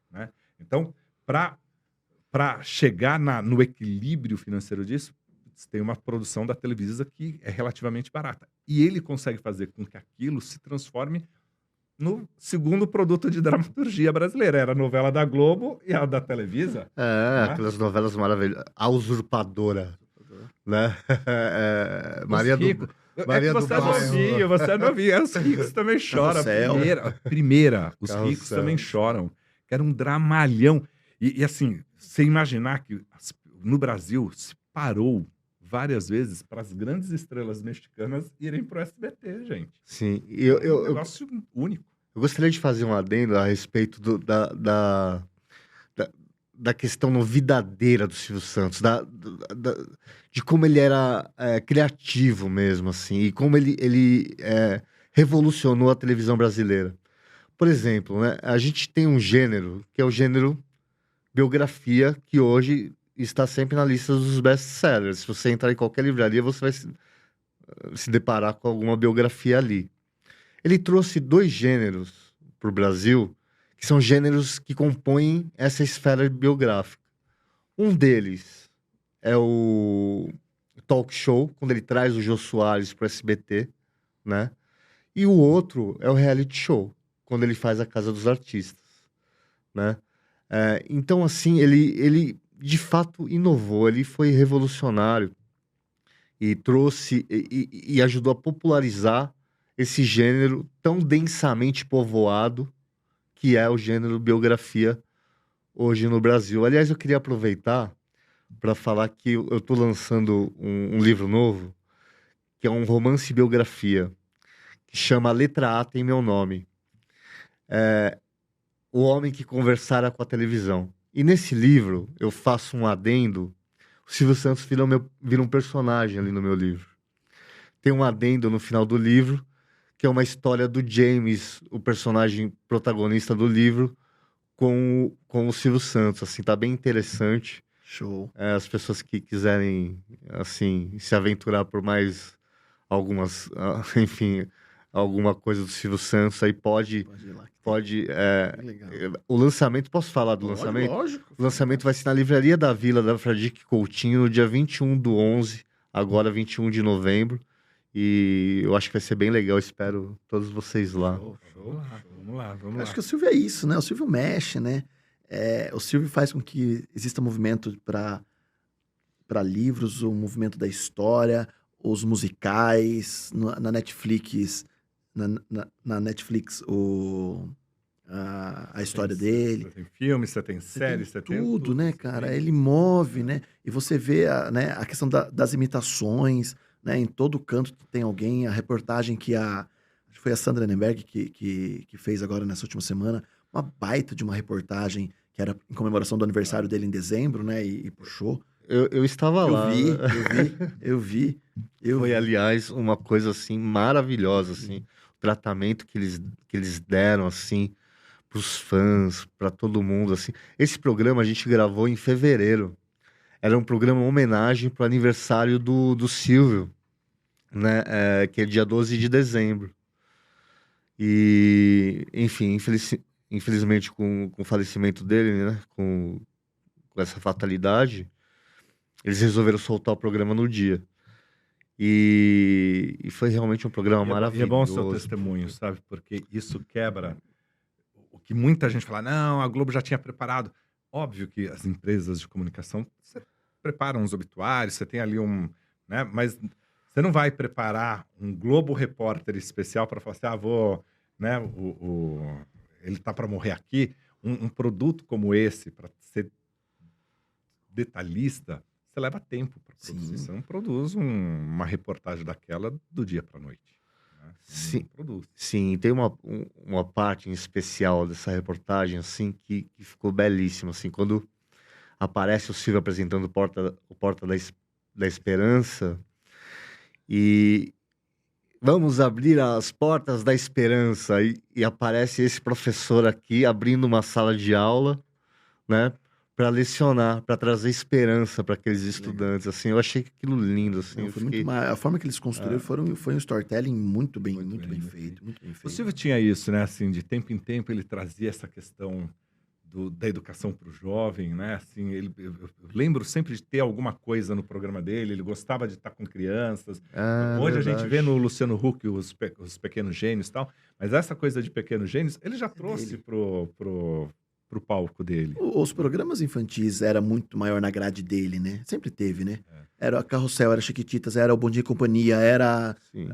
né? Então, para chegar no equilíbrio financeiro disso, tem uma produção da Televisa que é relativamente barata. E ele consegue fazer com que aquilo se transforme no segundo produto de dramaturgia brasileira. Era a novela da Globo e a da Televisa. Aquelas novelas maravilhosas. A Usurpadora, né? Maria do Bairro. Você é novinho. Os ricos também choram. A primeira, os ricos também choram. Que era um dramalhão. E assim, você imaginar que no Brasil se parou várias vezes para as grandes estrelas mexicanas irem para o SBT, gente. Sim. Um negócio único. Eu gostaria de fazer um adendo a respeito da questão novidadeira do Silvio Santos, de como ele era criativo mesmo, assim, e como ele revolucionou a televisão brasileira. Por exemplo, né, a gente tem um gênero, que é o gênero biografia, que hoje está sempre na lista dos best-sellers. Se você entrar em qualquer livraria, você vai se deparar com alguma biografia ali. Ele trouxe 2 gêneros para o Brasil, que são gêneros que compõem essa esfera biográfica. Um deles é o talk show, quando ele traz o Jô Soares para o SBT, né? E o outro é o reality show, quando ele faz a Casa dos Artistas, né? Então, assim, ele de fato inovou, ele foi revolucionário e trouxe e ajudou a popularizar esse gênero tão densamente povoado que é o gênero biografia hoje no Brasil. Aliás, eu queria aproveitar para falar que eu estou lançando um livro novo, que é um romance biografia, que chama Letra A Tem Meu Nome. O Homem que Conversara com a Televisão. E nesse livro, eu faço um adendo. O Silvio Santos vira um personagem ali no meu livro. Tem um adendo no final do livro, que é uma história do James, o personagem protagonista do livro, com o Silvio Santos. Assim, tá bem interessante. Show. As pessoas que quiserem, assim, se aventurar por mais algumas, enfim, alguma coisa do Silvio Santos, aí pode ir lá. Legal. O lançamento, posso falar do lançamento? Lógico. O lançamento vai ser na Livraria da Vila, da Fradique Coutinho, no dia 21/11, agora 21 de novembro. E eu acho que vai ser bem legal, espero todos vocês lá. Vamos lá. Acho que o Silvio é isso, né? O Silvio mexe, né? O Silvio faz com que exista movimento para livros, o movimento da história, os musicais, na Netflix, na Netflix a história dele. Você tem filme, você tem série, você tem tudo, né, cara? Ele move, né? E você vê a questão das imitações, né? Em todo canto tem alguém, a reportagem que acho que foi a Sandra Nenberg que fez agora nessa última semana, uma baita de uma reportagem que era em comemoração do aniversário dele em dezembro, né? E puxou. Eu estava lá. Eu vi. Foi, aliás, uma coisa, assim, maravilhosa, assim. O tratamento que eles deram, assim, pros fãs, para todo mundo, assim. Esse programa a gente gravou em fevereiro. Era um programa homenagem pro aniversário do Silvio. né? Que é dia 12 de dezembro. E, enfim, infelizmente com o falecimento dele, né? Com essa fatalidade, eles resolveram soltar o programa no dia. E foi realmente um programa E maravilhoso. é bom o seu testemunho, sabe? Porque isso quebra o que muita gente fala, não, a Globo já tinha preparado. Óbvio que as empresas de comunicação, você prepara uns obituários, você tem ali né? Mas você não vai preparar um Globo Repórter especial para falar assim, vou, né? Ele tá para morrer aqui. Um produto como esse, para ser detalhista, você leva tempo para produzir. Sim. Você não produz uma reportagem daquela do dia para noite. Né? Você Sim. não produz. Sim, tem uma parte em especial dessa reportagem, assim, que ficou belíssima, assim, quando aparece o Silvio apresentando o Porta da Esperança e vamos abrir as portas da esperança e aparece esse professor aqui abrindo uma sala de aula, né, para lecionar, para trazer esperança para aqueles estudantes, assim, eu achei aquilo lindo, assim, Não, eu foi fiquei... a forma que eles construíram foi um storytelling muito bem Muito bem feito, muito bem O feito. Silvio tinha isso, né? Assim, de tempo em tempo ele trazia essa questão da educação para o jovem, né? Assim, eu lembro sempre de ter alguma coisa no programa dele. Ele gostava de estar com crianças. Hoje a gente verdade. vê no Luciano Huck os pequenos gênios e tal, mas essa coisa de pequenos gênios ele já trouxe dele. pro palco dele. Os programas infantis era muito maior na grade dele, né? Sempre teve, né? Era Carrossel, era Chiquititas, era o Bom Dia e Companhia, era Sim.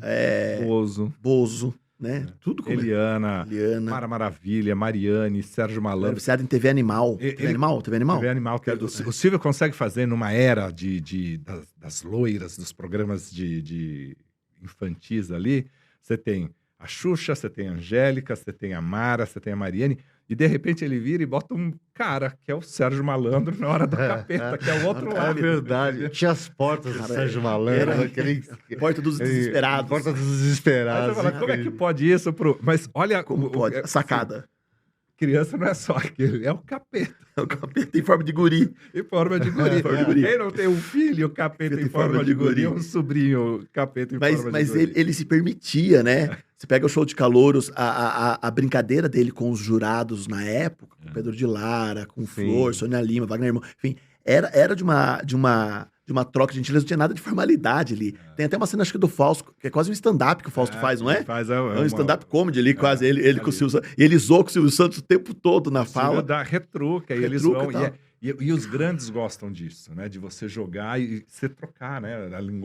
Bozo, né? Tudo como Eliana, Eliana. Mara Maravilha, Mariane, Sérgio Era Malandro. viciado em TV Animal. Ele- TV Animal? TV Animal? TV Animal, que o Silvio consegue fazer numa era das loiras, dos programas de infantis ali. Você tem a Xuxa, você tem a Angélica, você tem a Mara, você tem a Mariane, e de repente ele vira e bota um cara, que é o Sérgio Malandro, na hora do capeta, que é o outro É lado. verdade. Tinha as portas do Cara, Sérgio Malandro, era- aquele... Porta dos Desesperados. Porta dos Aí você Desesperados. fala, como é que pode isso? Mas olha... Como pode? assim, Sacada. criança não é só aquele, é o capeta. O capeta em forma de guri. Em forma de guri. forma de guri. Quem não tem um filho capeta em forma de guri, um sobrinho capeta em forma de Mas guri. ele se permitia, né? Você pega o show de calouros, a brincadeira dele com os jurados na época, com Pedro de Lara, com Flor, Sônia Lima, Wagner Irmão, enfim, era de uma troca de gentileza, não tinha nada de formalidade ali. Tem até uma cena, acho que do Fausto, que é quase um stand-up que o Fausto faz, não é? Faz, É um stand-up comedy ali, quase. Ele ali. com o Silvio Santos. E ele zoou com o Silvio Santos o tempo todo na fala. Da retruca, e eles Retruca vão. e tal. E os grandes gostam disso, né? De você jogar e você trocar, né?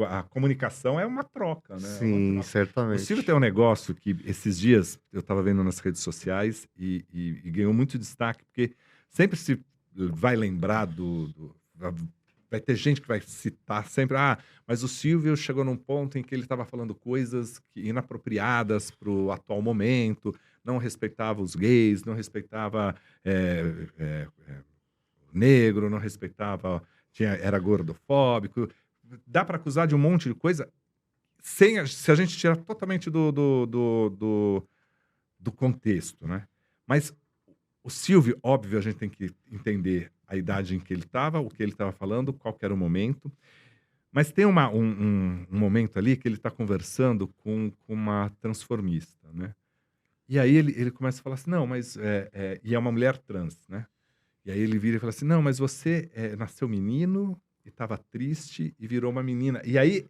A comunicação é uma troca, né? É uma Sim, troca. O certamente. Silvio tem um negócio que esses dias eu estava vendo nas redes sociais e ganhou muito destaque, porque sempre se vai lembrar vai ter gente que vai citar sempre, mas o Silvio chegou num ponto em que ele estava falando coisas inapropriadas para o atual momento, não respeitava os gays, não respeitava o negro, não respeitava, era gordofóbico. Dá para acusar de um monte de coisa se a gente tirar totalmente do contexto, né? Mas o Silvio, óbvio, a gente tem que entender a idade em que ele estava, o que ele estava falando, qual que era o momento. Mas tem um momento ali que ele está conversando com uma transformista, né? E aí ele começa a falar assim, não, mas... e é uma mulher trans, né? E aí ele vira e fala assim, não, mas você nasceu menino e estava triste e virou uma menina. E aí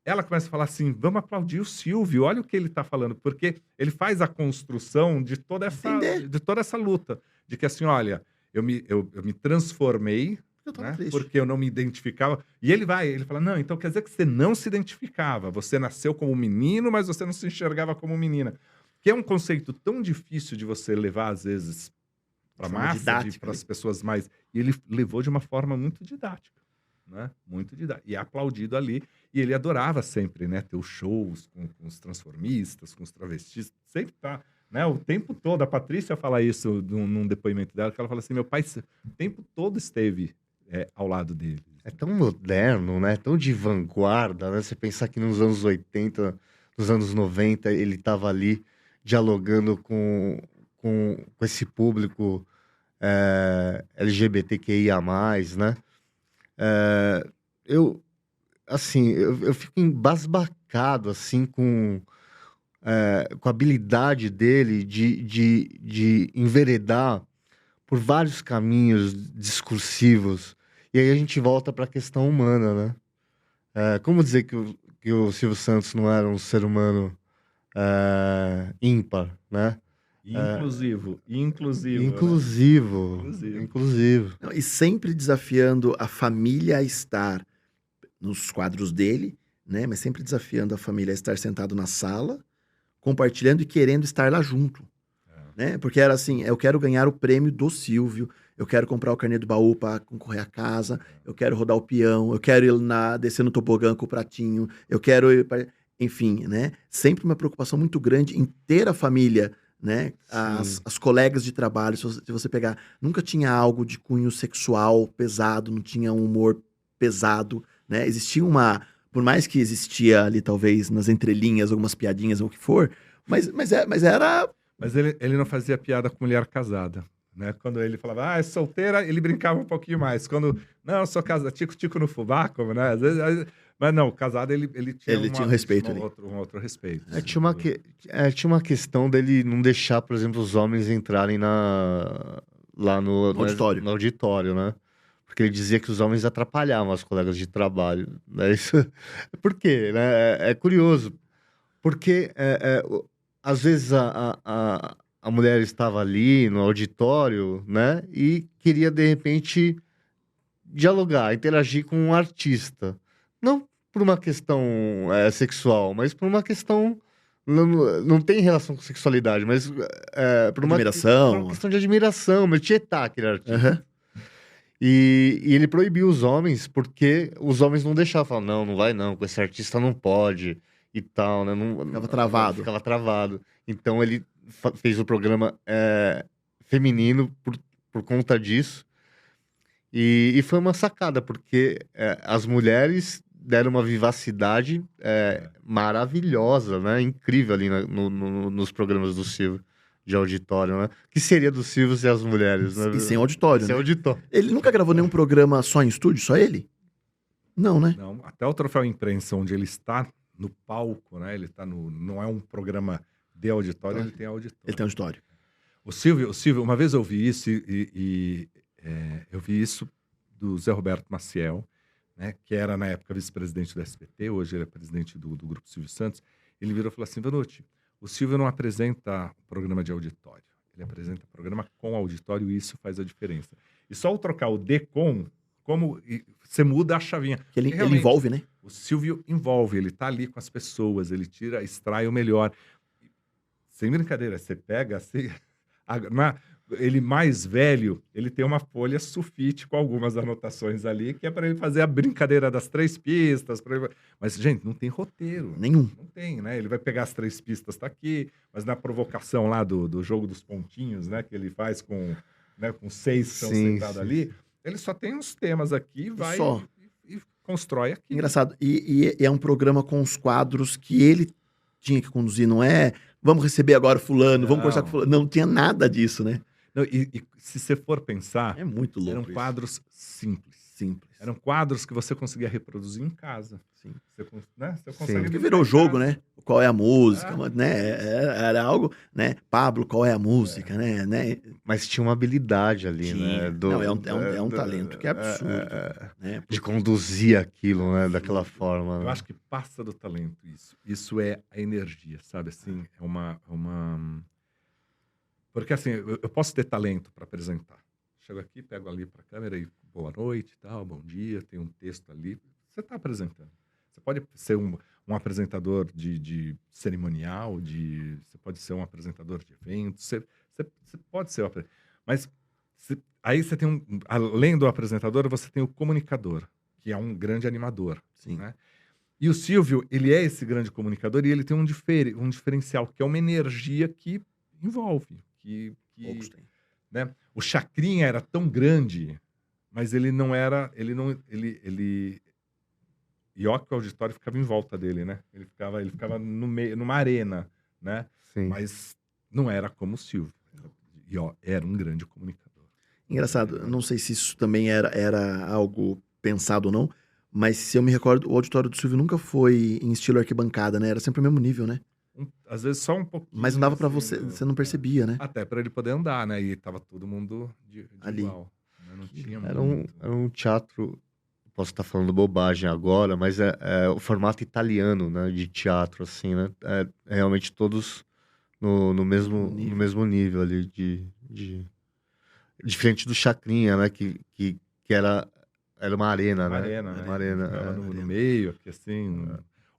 ela começa a falar assim, vamos aplaudir o Silvio, olha o que ele está falando, porque ele faz a construção de toda essa luta, de que assim, olha, eu me transformei, Eu tava né, triste. porque eu não me identificava, e ele fala, não, então quer dizer que você não se identificava, você nasceu como menino, mas você não se enxergava como menina, que é um conceito tão difícil de você levar, às vezes, para a massa, para as pessoas mais, e ele levou de uma forma muito didática. Né? Muito didático. E é aplaudido ali. E ele adorava sempre, né? Ter os shows com os transformistas, com os travestis. Sempre tá, né? O tempo todo. A Patrícia fala isso num depoimento dela, que ela fala assim, meu pai o tempo todo esteve ao lado dele. É tão moderno, né? Tão de vanguarda, né? Você pensar que nos anos 80, nos anos 90, ele estava ali dialogando com esse público LGBTQIA+, né? Eu fico embasbacado obcecado, assim, com a habilidade dele de enveredar por vários caminhos discursivos. E aí a gente volta para a questão humana, né? Como dizer que o Silvio Santos não era um ser humano ímpar, né? Inclusivo. Inclusivo. Não, e sempre desafiando a família a estar nos quadros dele, né? Mas sempre desafiando a família a estar sentado na sala, compartilhando e querendo estar lá junto. Né? Porque era assim, eu quero ganhar o prêmio do Silvio, eu quero comprar o carnê do baú para concorrer à casa, eu quero rodar o peão, eu quero ir descer no tobogã com o pratinho, eu quero ir enfim, né? Sempre uma preocupação muito grande em ter a família, né? As colegas de trabalho, se você pegar, nunca tinha algo de cunho sexual pesado, não tinha um humor pesado, né? Existia por mais que existia ali talvez nas entrelinhas algumas piadinhas ou o que for, mas era... Mas ele não fazia piada com mulher casada, né? Quando ele falava, é solteira, ele brincava um pouquinho mais. Quando, não, eu sou casada, tico-tico no fubá, como, né? Às vezes, mas não, casado ele tinha um respeito ali. Um outro respeito. Tinha uma questão dele não deixar, por exemplo, os homens entrarem lá no auditório. No auditório, né? Porque ele dizia que os homens atrapalhavam as colegas de trabalho. Né? Isso... Por quê? Né? É curioso. Porque... às vezes a mulher estava ali no auditório, né? E queria, de repente, dialogar, interagir com um artista. Não por uma questão sexual, mas por uma questão... Não tem relação com sexualidade, mas por uma questão de admiração, mas tietar aquele artista. Uhum. E ele proibiu os homens, porque os homens não deixavam. Falavam, não vai não, com esse artista não pode... e tal, né? Ficava travado. Então ele fez o programa feminino por conta disso. E foi uma sacada, porque as mulheres deram uma vivacidade maravilhosa, né? Incrível ali nos programas do Silvio, de auditório, né? Que seria do Silvio sem as mulheres, né? E sem auditório, Sem né? auditório. Ele nunca gravou nenhum programa só em estúdio, só ele? Não, né? Não, até o Troféu Imprensa, onde ele está no palco, né? Ele tá não é um programa de auditório, ele tem auditório. Ele tem auditório. O Silvio, uma vez eu vi isso eu vi isso do Zé Roberto Maciel, né? Que era na época vice-presidente do SBT, hoje ele é presidente do Grupo Silvio Santos. Ele virou e falou assim, Vanucci, o Silvio não apresenta programa de auditório, ele apresenta programa com auditório e isso faz a diferença. E só o trocar o D com, como você muda a chavinha. Que ele envolve, né? O Silvio envolve, ele tá ali com as pessoas, ele extrai o melhor. Sem brincadeira, você pega assim, ele mais velho, ele tem uma folha sulfite com algumas anotações ali, que é para ele fazer a brincadeira das 3 pistas. Mas, gente, não tem roteiro. Nenhum. Não tem, né? Ele vai pegar as 3 pistas, tá aqui, mas na provocação lá do jogo dos pontinhos, né? Que ele faz com 6 que estão sentados ali, ele só tem uns temas aqui, vai e constrói aqui. Engraçado. E é um programa com os quadros que ele tinha que conduzir, não é? Vamos receber agora fulano, vamos conversar com fulano. Não tinha nada disso, né? Não, e se você for pensar, é muito louco. Eram quadros simples. Eram quadros que você conseguia reproduzir em casa. Sim. Você consegue. Porque virou jogo, né? Qual é a música, né? Era algo, né? Pablo, qual é a música, né? Mas tinha uma habilidade ali, né? Não, é um talento que é absurdo. Né? De conduzir aquilo, né? Daquela forma. Eu acho que passa do talento isso. Isso é a energia, sabe? Assim, é uma... Porque assim, eu posso ter talento para apresentar. Chego aqui, pego ali para a câmera e boa noite, tal, bom dia, tem um texto ali. Você está apresentando. Você pode ser um apresentador de cerimonial, você pode ser um apresentador de eventos, você pode ser... Mas aí você tem além do apresentador, você tem o comunicador, que é um grande animador. Sim. Né? E o Silvio, ele é esse grande comunicador e ele tem um diferencial, que é uma energia que envolve. Poucos têm. Né? O Chacrinha era tão grande, mas ele não era... E ó que o auditório ficava em volta dele, né? Ele ficava no meio, numa arena, né? Sim. Mas não era como o Silvio. E ó, era um grande comunicador. Engraçado, não sei se isso também era algo pensado ou não, Mas se eu me recordo, o auditório do Silvio nunca foi em estilo arquibancada, né? Era sempre o mesmo nível, né? Às vezes só um pouquinho. Mas não dava pra assim, você, você não percebia, né? Até para ele poder andar, né? E tava todo mundo de Ali. igual. Né? Não tinha Era muito. um teatro, posso estar falando bobagem agora, mas é o formato italiano, né, de teatro, assim, né? Realmente todos no mesmo nível ali diferente do Chacrinha, né, que era uma arena, Uma né? arena, né? Uma arena, Ficava é. no meio, aqui assim.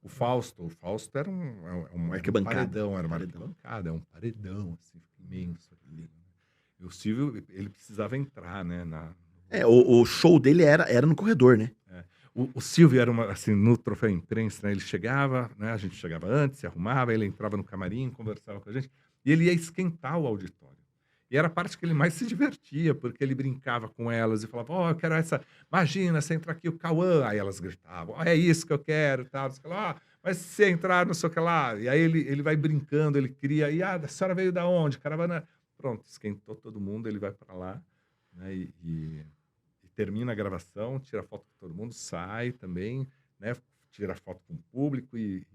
O Fausto era um arquibancada. paredão, era uma Paredão. arquibancada, é um paredão, assim, imenso ali. Né? E o Silvio, ele precisava entrar, né? O show dele era no corredor, né? O Silvio era assim, no troféu imprensa, né? Ele chegava, né? A gente chegava antes, se arrumava, ele entrava no camarim, conversava com a gente, e ele ia esquentar o auditório. E era a parte que ele mais se divertia, porque ele brincava com elas e falava, eu quero essa, imagina, você entrar aqui o Cauã, aí elas gritavam, é isso que eu quero, tal, mas se você entrar, não sei o que lá, e aí ele vai brincando, ele cria, e a senhora veio da onde? Caravana, pronto, esquentou todo mundo, ele vai para lá, né, e termina a gravação, tira foto com todo mundo, sai também, né, tira foto com o público e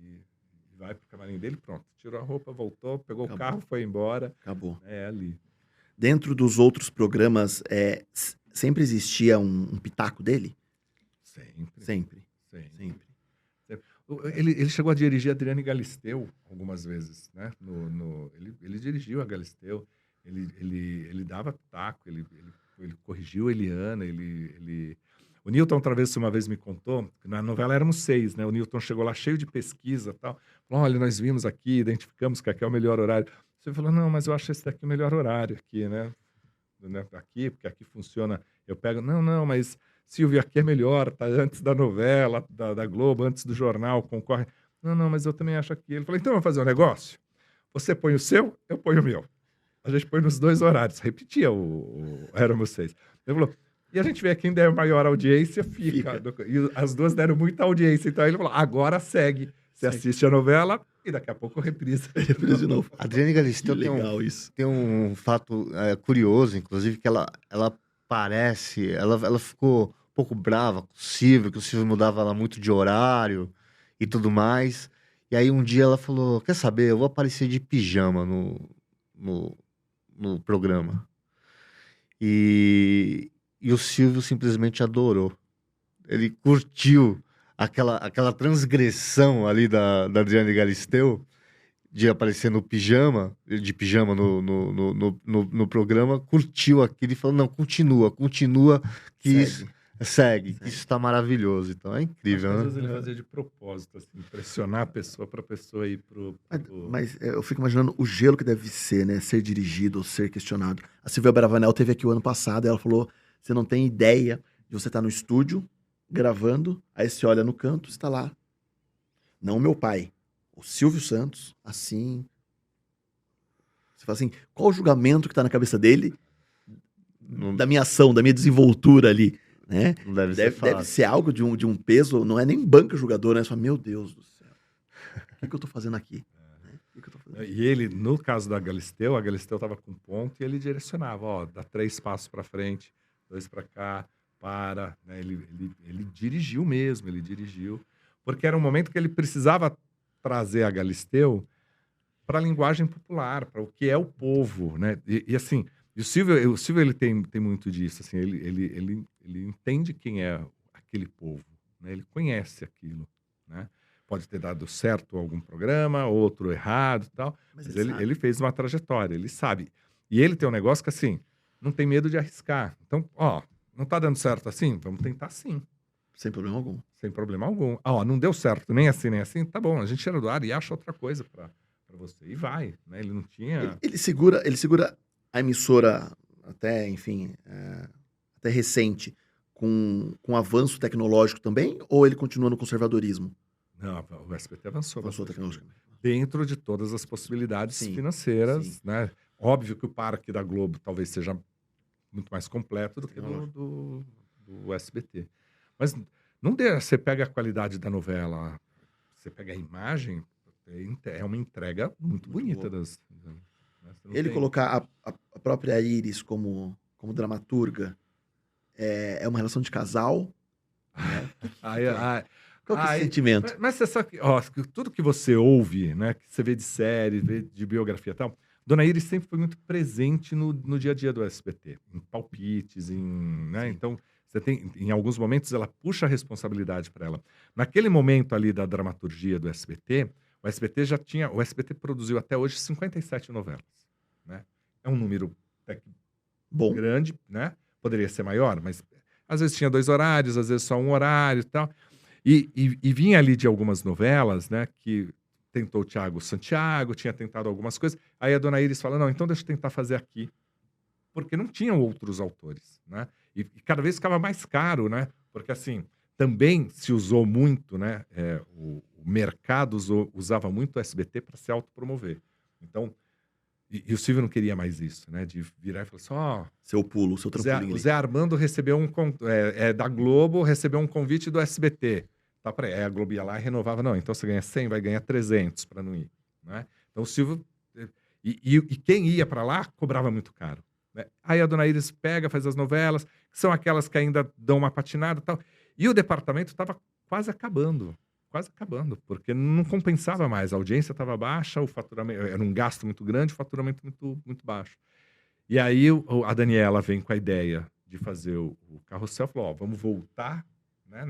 vai pro camarim dele, pronto, tirou a roupa, voltou, pegou Acabou. o carro, foi embora, Acabou. ali. Dentro dos outros programas, sempre existia um pitaco dele? Sempre. Sempre. Ele chegou a dirigir a Adriane Galisteu algumas vezes, né? Ele dirigiu a Galisteu, ele dava pitaco, ele corrigiu a Eliana, O Newton Travesso uma vez me contou, que na novela éramos 6, né? O Newton chegou lá cheio de pesquisa e tal, falou, olha, nós vimos aqui, identificamos que aqui é o melhor horário. Você falou, não, mas eu acho esse daqui o melhor horário aqui, né? Aqui, porque aqui funciona. Eu pego, não, mas Silvio, aqui é melhor, tá antes da novela, da Globo, antes do jornal, concorre. Não, mas eu também acho aqui. Ele falou, então vamos fazer um negócio? Você põe o seu, eu ponho o meu. A gente põe nos 2 horários. Repetia éramos 6. Ele falou, e a gente vê quem der maior audiência, fica. E as duas deram muita audiência. Então ele falou, agora segue. Você assiste a novela e daqui a pouco reprisa. Reprisa de novo. A Adriane Galisteu isso. tem um fato curioso, inclusive, que ela parece... Ela ficou um pouco brava com o Silvio, que o Silvio mudava ela muito de horário e tudo mais. E aí um dia ela falou, quer saber, eu vou aparecer de pijama no programa. E o Silvio simplesmente adorou. Ele curtiu aquela transgressão ali da Adriane Galisteu de aparecer de pijama no programa, curtiu aquilo e falou, não, continua, que isso segue, que isso tá maravilhoso. Então é incrível, Às né? vezes ele fazia de propósito, assim, impressionar a pessoa pra pessoa ir pro... Mas eu fico imaginando o gelo que deve ser, né? Ser dirigido ou ser questionado. A Silvia Bravanel teve aqui o ano passado, ela falou, você não tem ideia de você estar no estúdio, gravando, aí você olha no canto, você tá lá. Não o meu pai, o Silvio Santos, assim. Você fala assim, qual o julgamento que tá na cabeça dele da minha ação, da minha desenvoltura ali, né? Não deve ser fácil. Deve ser algo de um peso, não é nem banca julgador, né? Você fala, meu Deus do céu, o que eu tô fazendo aqui? E ele, no caso da Galisteu, a Galisteu tava com ponto e ele direcionava, dá 3 passos para frente, 2 para cá, para, né? Ele dirigiu mesmo, porque era um momento que ele precisava trazer a Galisteu para a linguagem popular, para o que é o povo, né? E assim, o Silvio ele tem muito disso, assim, ele entende quem é aquele povo, né? Ele conhece aquilo, né? Pode ter dado certo algum programa, outro errado e tal, mas ele fez uma trajetória, ele sabe. E ele tem um negócio que, assim, não tem medo de arriscar. Então, não tá dando certo assim? Vamos tentar sim. Sem problema algum. Sem problema algum. Não deu certo nem assim, tá bom, a gente tira do ar e acha outra coisa pra você. E vai, né? Ele não tinha... Ele segura a emissora até, enfim, até recente, com avanço tecnológico também, ou ele continua no conservadorismo? Não, o SBT avançou tecnologicamente. Dentro de todas as possibilidades financeiras, sim. né? Óbvio que o parque da Globo talvez seja muito mais completo do que do SBT. Mas não dê, você pega a qualidade da novela, você pega a imagem, é uma entrega muito bonita das... Ele colocar a própria Iris como dramaturga é uma relação de casal Aí, Qual que é esse aí- sentimento? mas você sabe, ó, que tudo que você ouve, né, que você vê de série, vê de biografia e tal, Dona Iris sempre foi muito presente no dia a dia do SBT, em palpites, né? Sim. Então, você tem, em alguns momentos, ela puxa a responsabilidade para ela. Naquele momento ali da dramaturgia do SBT, o SBT produziu até hoje 57 novelas, né? É um número até que Bom, grande, né? Poderia ser maior, mas às vezes tinha 2 horários, às vezes só um horário e tal. E vinha ali de algumas novelas, né, que tentou o Thiago Santiago, tinha tentado algumas coisas. Aí a Dona Iris fala: "Não, então deixa eu tentar fazer aqui", porque não tinham outros autores, né. E cada vez ficava mais caro, né, porque assim, também se usou muito, né, o mercado usava muito o SBT para se autopromover. Então, e o Silvio não queria mais isso, né, de virar e falar assim: "Ó, seu pulo, seu o trampolim o ali. Zé Armando recebeu da Globo, recebeu um convite do SBT. Tá pra, aí a Globo ia lá e renovava. Não, então você ganha 100, vai ganhar 300 para não ir, né? Então o Silvio... E quem ia para lá cobrava muito caro, né? Aí a Dona Iris pega, faz as novelas, que são aquelas que ainda dão uma patinada e tal. E o departamento estava quase acabando, porque não compensava mais. A audiência estava baixa, o faturamento era um gasto muito grande, o faturamento muito baixo. E aí a Daniela vem com a ideia de fazer o Carrossel, falou: ó, vamos voltar, né,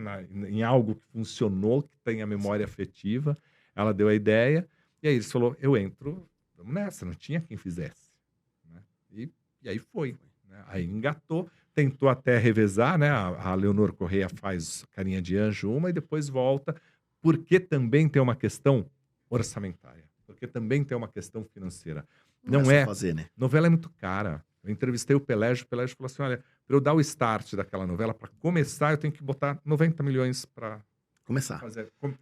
em algo que funcionou, que tem a memória afetiva. Ela deu a ideia, e aí eles falou: eu entro, vamos nessa, não tinha quem fizesse, né? E aí foi, né? Aí engatou, tentou até revezar, né? A Leonor Correia faz Carinha de Anjo uma e depois volta, porque também tem uma questão orçamentária, porque também tem uma questão financeira. Não só é fazer, né? Novela é muito cara. Eu entrevistei o Pelégio falou assim: olha, para eu dar o start daquela novela, para começar, eu tenho que botar 90 milhões para Começar.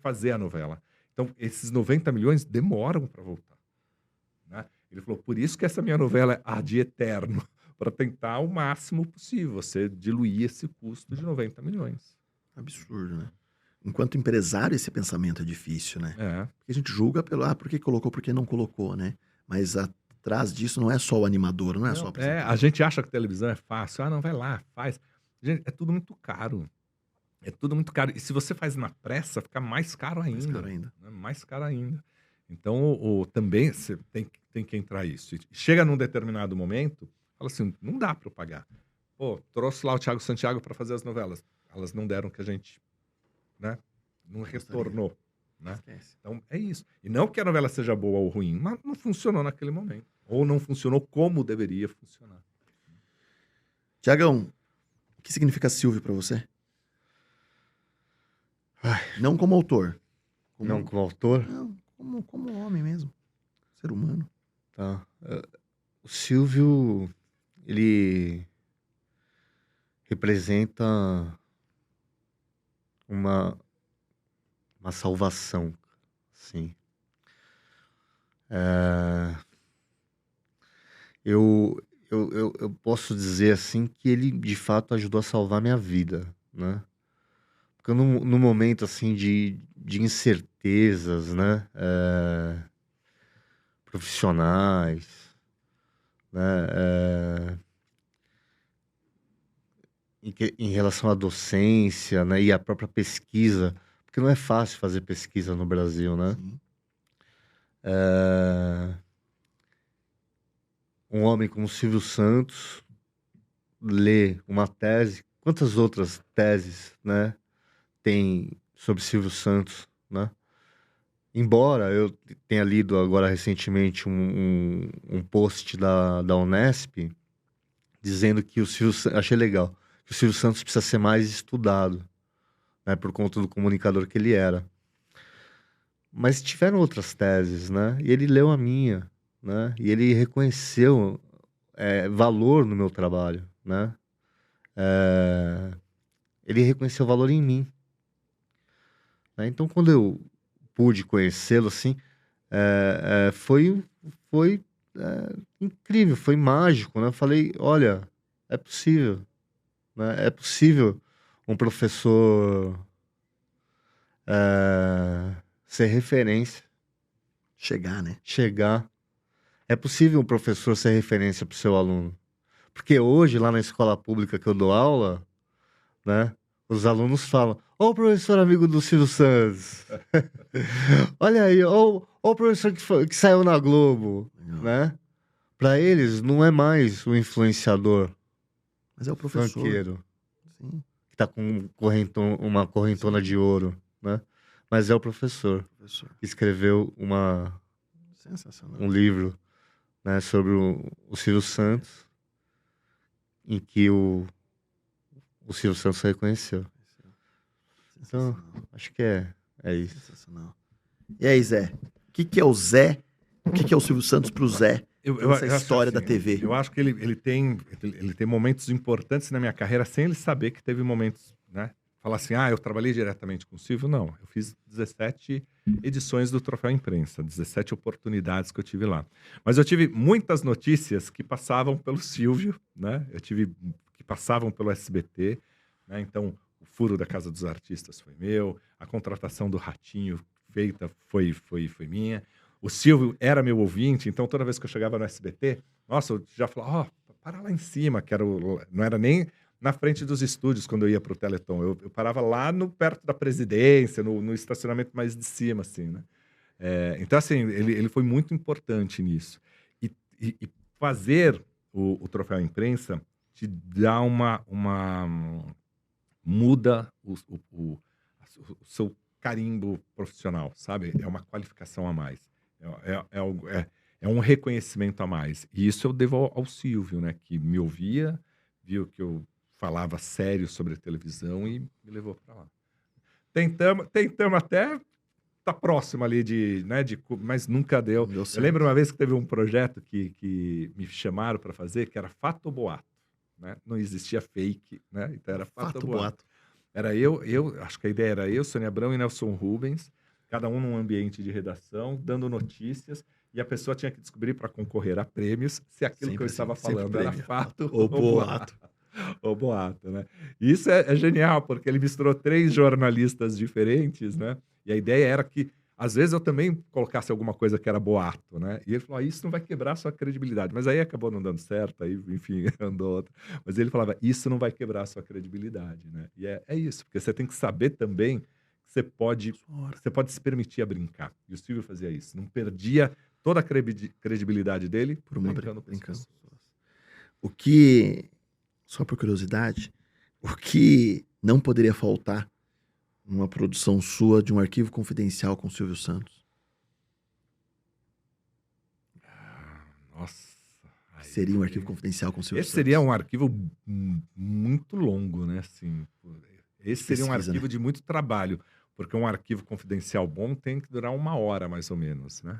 fazer a novela. Então, esses 90 milhões demoram para voltar, né? Ele falou: por isso que essa minha novela é ad eterno, para tentar o máximo possível, você diluir esse custo de 90 milhões. Absurdo, né? Enquanto empresário, esse pensamento é difícil, né? É. Porque a gente julga pelo, por que colocou, por que não colocou, né? Mas atrás disso não é só o animador, não é só o Não, apresentador. a gente acha que televisão é fácil. Ah, não, vai lá, faz. Gente, é tudo muito caro. É tudo muito caro. E se você faz na pressa, fica mais caro ainda. Mais caro ainda. Né? Mais caro ainda. Então, também você tem que entrar isso. E chega num determinado momento, fala assim: não dá para eu pagar. Pô, trouxe lá o Thiago Santiago para fazer as novelas. Elas não deram o que a gente, né, não retornou. Né? Esquece. Então, é isso. E não que a novela seja boa ou ruim, mas não funcionou naquele momento. Ou não funcionou como deveria funcionar. Tiagão, o que significa Silvio pra você? Ai. Não como autor. Não como autor? Não, como homem mesmo. Ser humano. Tá. O Silvio, ele representa uma salvação, sim. Eu posso dizer assim que ele de fato ajudou a salvar minha vida, né? Porque no momento assim de incertezas, né? Profissionais, né? Em relação à docência, né? E à própria pesquisa, porque não é fácil fazer pesquisa no Brasil, né? Sim. Um homem como Silvio Santos lê uma tese, quantas outras teses, né, tem sobre Silvio Santos, né? Embora eu tenha lido agora recentemente um post da Unesp dizendo que achei legal, que o Silvio Santos precisa ser mais estudado, né, por conta do comunicador que ele era. Mas tiveram outras teses, né? E ele leu a minha, né? E ele reconheceu valor no meu trabalho, né? Ele reconheceu valor em mim, né? Então, quando eu pude conhecê-lo, assim, foi incrível, foi mágico, né? Eu falei: olha, é possível, né? É possível um professor ser referência, Chegar, né? chegar. É possível um professor ser referência para o seu aluno. Porque hoje, lá na escola pública que eu dou aula, né, os alunos falam: ó o professor amigo do Silvio Santos. Olha aí, ó o professor que saiu na Globo, né? Para eles, não é mais o influenciador Mas é o professor. banqueiro Sim, que tá com uma correntona de ouro, né? Mas é o professor professor. que escreveu Sensacional. um livro, né, sobre o Silvio Santos, em que o Silvio Santos reconheceu. Então, Sensacional. acho que é isso. Sensacional. E aí, Zé? O que é o Zé? O que é o Silvio Santos pro Zé? Essa acho história da assim, TV. Eu acho que ele tem momentos importantes na minha carreira sem ele saber que teve momentos, né? Falar assim, eu trabalhei diretamente com o Silvio. Não, eu fiz 17 edições do Troféu Imprensa, 17 oportunidades que eu tive lá. Mas eu tive muitas notícias que passavam pelo Silvio, né? Que passavam pelo SBT, né? Então, o furo da Casa dos Artistas foi meu, a contratação do Ratinho feita foi minha. O Silvio era meu ouvinte, então toda vez que eu chegava no SBT, nossa, eu já falava, para lá em cima, não era nem na frente dos estúdios quando eu ia para o Teleton. Eu parava lá perto da presidência, no estacionamento mais de cima, assim, né? Então, assim, ele foi muito importante nisso. E fazer o Troféu Imprensa te dá muda o seu carimbo profissional, sabe? É uma qualificação a mais. É um reconhecimento a mais. E isso eu devo ao Silvio, né? Que me ouvia, viu que eu falava sério sobre a televisão e me levou para lá. Tentamos até tá próximo ali mas nunca deu. Não deu Eu certo. lembro uma vez que teve um projeto que me chamaram para fazer, que era Fato ou Boato, né? Não existia fake, né? Então era Fato ou Boato. Era eu, acho que a ideia era eu, Sônia Abrão e Nelson Rubens, cada um num ambiente de redação, dando notícias, e a pessoa tinha que descobrir para concorrer a prêmios se aquilo que eu estava falando era fato ou boato. Ou boato, né? E isso é genial, porque ele misturou 3 jornalistas diferentes, né? E a ideia era que, às vezes, eu também colocasse alguma coisa que era boato, né? E ele falou, isso não vai quebrar a sua credibilidade. Mas aí acabou não dando certo, aí, enfim, andou outra. Mas ele falava, isso não vai quebrar a sua credibilidade, né? E é isso, porque você tem que saber também que você pode se permitir a brincar. E o Silvio fazia isso, não perdia toda a credibilidade dele Por uma brincando com as brincando. pessoas. O que, só por curiosidade, o que não poderia faltar numa produção sua de um arquivo confidencial com o Silvio Santos? Nossa. Que seria um arquivo confidencial com o Silvio Esse Santos? seria um arquivo muito longo, né? Assim, esse seria um Pesquisa, arquivo né? de muito trabalho, porque um arquivo confidencial bom tem que durar 1 hora, mais ou menos, né?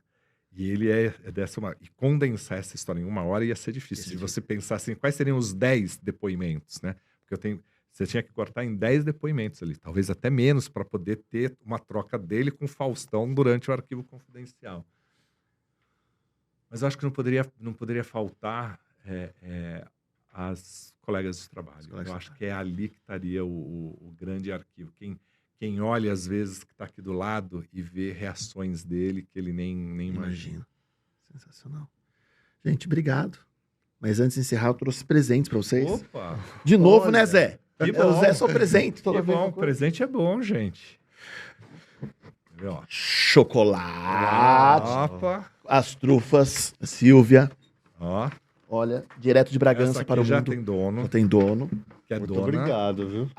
E ele e condensar essa história em 1 hora ia ser difícil. Ia ser De você pensar assim, quais seriam os 10 depoimentos, né? Porque você tinha que cortar em 10 depoimentos ali, talvez até menos, para poder ter uma troca dele com o Faustão durante o arquivo confidencial. Mas eu acho que não poderia faltar as colegas de trabalho. Eu acho que é ali que estaria o grande arquivo. Quem olha, às vezes, que está aqui do lado e vê reações dele que ele nem imagina. Imagino. Sensacional. Gente, obrigado. Mas antes de encerrar, eu trouxe presentes pra vocês. Opa! De novo, Olha, né, Zé? que O bom. Zé é só presente. Toda Que vez bom, uma coisa. presente é bom, gente. Quer ver, ó. Chocolate. Opa! As trufas. Silvia. Ó. Olha, direto de Bragança Essa aqui para o já mundo. tem dono. Já tem dono. Que é Muito dona. obrigado, viu?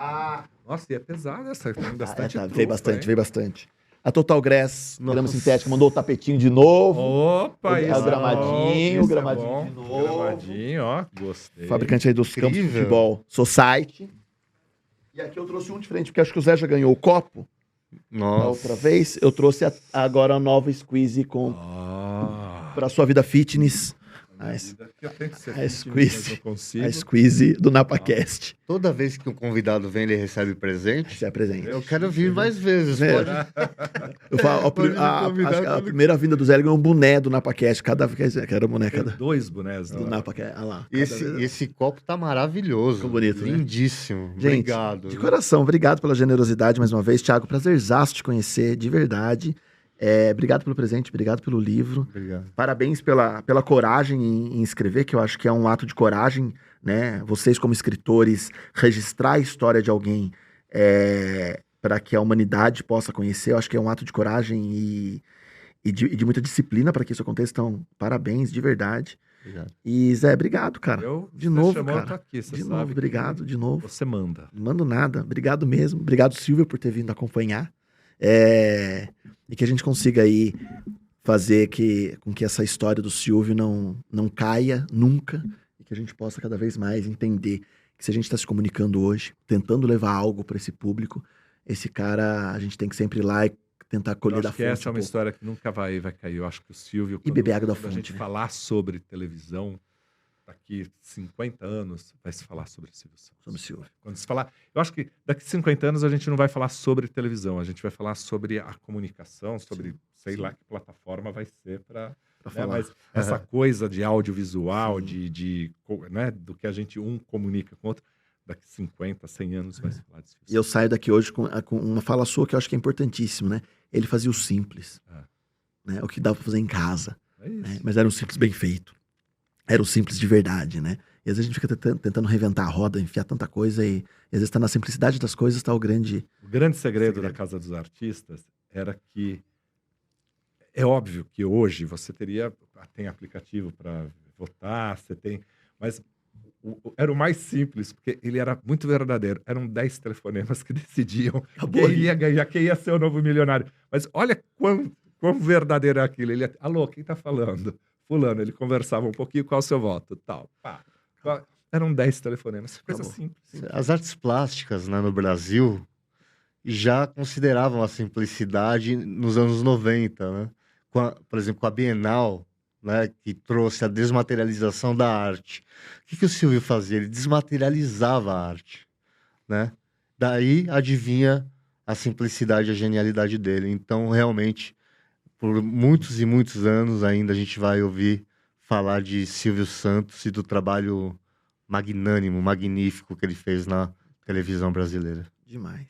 Nossa, e é pesada essa. Tem bastante trufa, veio bastante, hein? veio bastante. A Total Grass, Nossa. grama sintética, mandou o tapetinho de novo. Opa, É o isso gramadinho, bom, o gramadinho isso é bom. de novo. Gramadinho, ó, gostei. Fabricante aí dos campos de Incrível. futebol Society. E aqui eu trouxe um diferente, porque acho que o Zé já ganhou o copo Nossa. da outra vez. Eu trouxe agora a nova squeeze para sua vida fitness. Eu tenho que ser a fitness, squeeze. mas não consigo. A squeeze do NapaCast. Toda vez que um convidado vem, ele recebe presente. Você é presente. Eu quero vir mais vezes. É. Pode... Eu falo, Pode me convidar acho que a quando- primeira vinda do Zé ele ganhou um boné do NapaCast. Cada vez que era boné, Tem cada 2 bonés. do né? NapaCast. Olha lá. Esse copo tá maravilhoso. Ficou bonito, né? Lindíssimo. Gente, Obrigado. de viu? coração, obrigado pela generosidade mais uma vez. Thiago, prazerzaço te conhecer, de verdade. Obrigado pelo presente, obrigado pelo livro. Obrigado. Parabéns pela coragem em escrever, que eu acho que é um ato de coragem, né? Vocês, como escritores, registrar a história de alguém para que a humanidade possa conhecer. Eu acho que é um ato de coragem e de muita disciplina para que isso aconteça. Então, parabéns, de verdade. Obrigado. E Zé, obrigado, cara. Você De novo, chamou, eu tô cara. aqui, você De sabe novo, que obrigado, de novo. Você manda. Não mando nada. Obrigado mesmo. Obrigado, Silvio, por ter vindo acompanhar. E que a gente consiga aí fazer com que essa história do Silvio não caia nunca. E que a gente possa cada vez mais entender que se a gente está se comunicando hoje, tentando levar algo para esse público, esse cara, a gente tem que sempre ir lá e tentar Eu colher acho da que fonte. essa é uma história que nunca vai cair. Eu acho que o Silvio, E beber água da quando a fonte, gente né? falar sobre televisão, daqui 50 anos, vai se falar sobre o Silvio Santos. Sobre o Silvio. Quando se falar, eu acho que daqui 50 anos a gente não vai falar sobre televisão, a gente vai falar sobre a comunicação, sobre sei lá que plataforma vai ser para Pra falar. mas essa coisa de audiovisual, Sim. né, do que a gente comunica com o outro, daqui 50, 100 anos vai se falar disso. E eu saio daqui hoje com uma fala sua que eu acho que é importantíssimo, né? Ele fazia o simples, né? O que dava pra fazer em casa, É isso. né? Mas era um simples bem feito. Era um simples de verdade, né? E às vezes a gente fica tentando reventar a roda, enfiar tanta coisa e às vezes tá na simplicidade das coisas, tá o grande... O grande segredo da Casa dos Artistas era que é óbvio que hoje você tem aplicativo para votar, você tem, mas era o mais simples, porque ele era muito verdadeiro. Eram 10 telefonemas que decidiam Acabou quem ali. ia ganhar, quem ia ser o novo milionário. Mas olha quão verdadeiro é aquilo. Alô, quem tá falando? Fulano, ele conversava um pouquinho, qual é o seu voto? Tal. Pá. Eram 10 telefonemas, coisa Acabou. simples. As artes plásticas, né, no Brasil já consideravam a simplicidade nos anos 90, né? Por exemplo, com a Bienal, né, que trouxe a desmaterialização da arte. O que o Silvio fazia? Ele desmaterializava a arte, né? Daí adivinha a simplicidade e a genialidade dele. Então, realmente, por muitos e muitos anos ainda a gente vai ouvir falar de Silvio Santos e do trabalho magnânimo, magnífico que ele fez na televisão brasileira. Demais.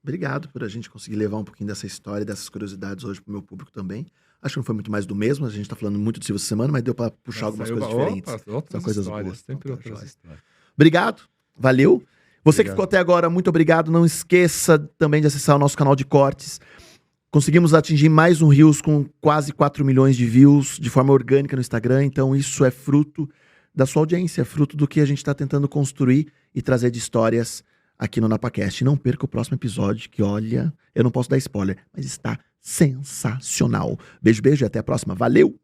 Obrigado por a gente conseguir levar um pouquinho dessa história, dessas curiosidades hoje pro meu público também. Acho que não foi muito mais do mesmo, a gente tá falando muito do Silvio essa semana, mas deu pra puxar algumas coisas diferentes. Outras São coisas histórias, boas. sempre Então, outras joia. histórias. Obrigado, valeu. Você que Obrigado. ficou até agora, muito obrigado. Não esqueça também de acessar o nosso canal de cortes. Conseguimos atingir mais um Reels com quase 4 milhões de views de forma orgânica no Instagram. Então isso é fruto da sua audiência, é fruto do que a gente está tentando construir e trazer de histórias aqui no NapaCast. Não perca o próximo episódio, que olha, eu não posso dar spoiler, mas está sensacional. Beijo, beijo e até a próxima. Valeu!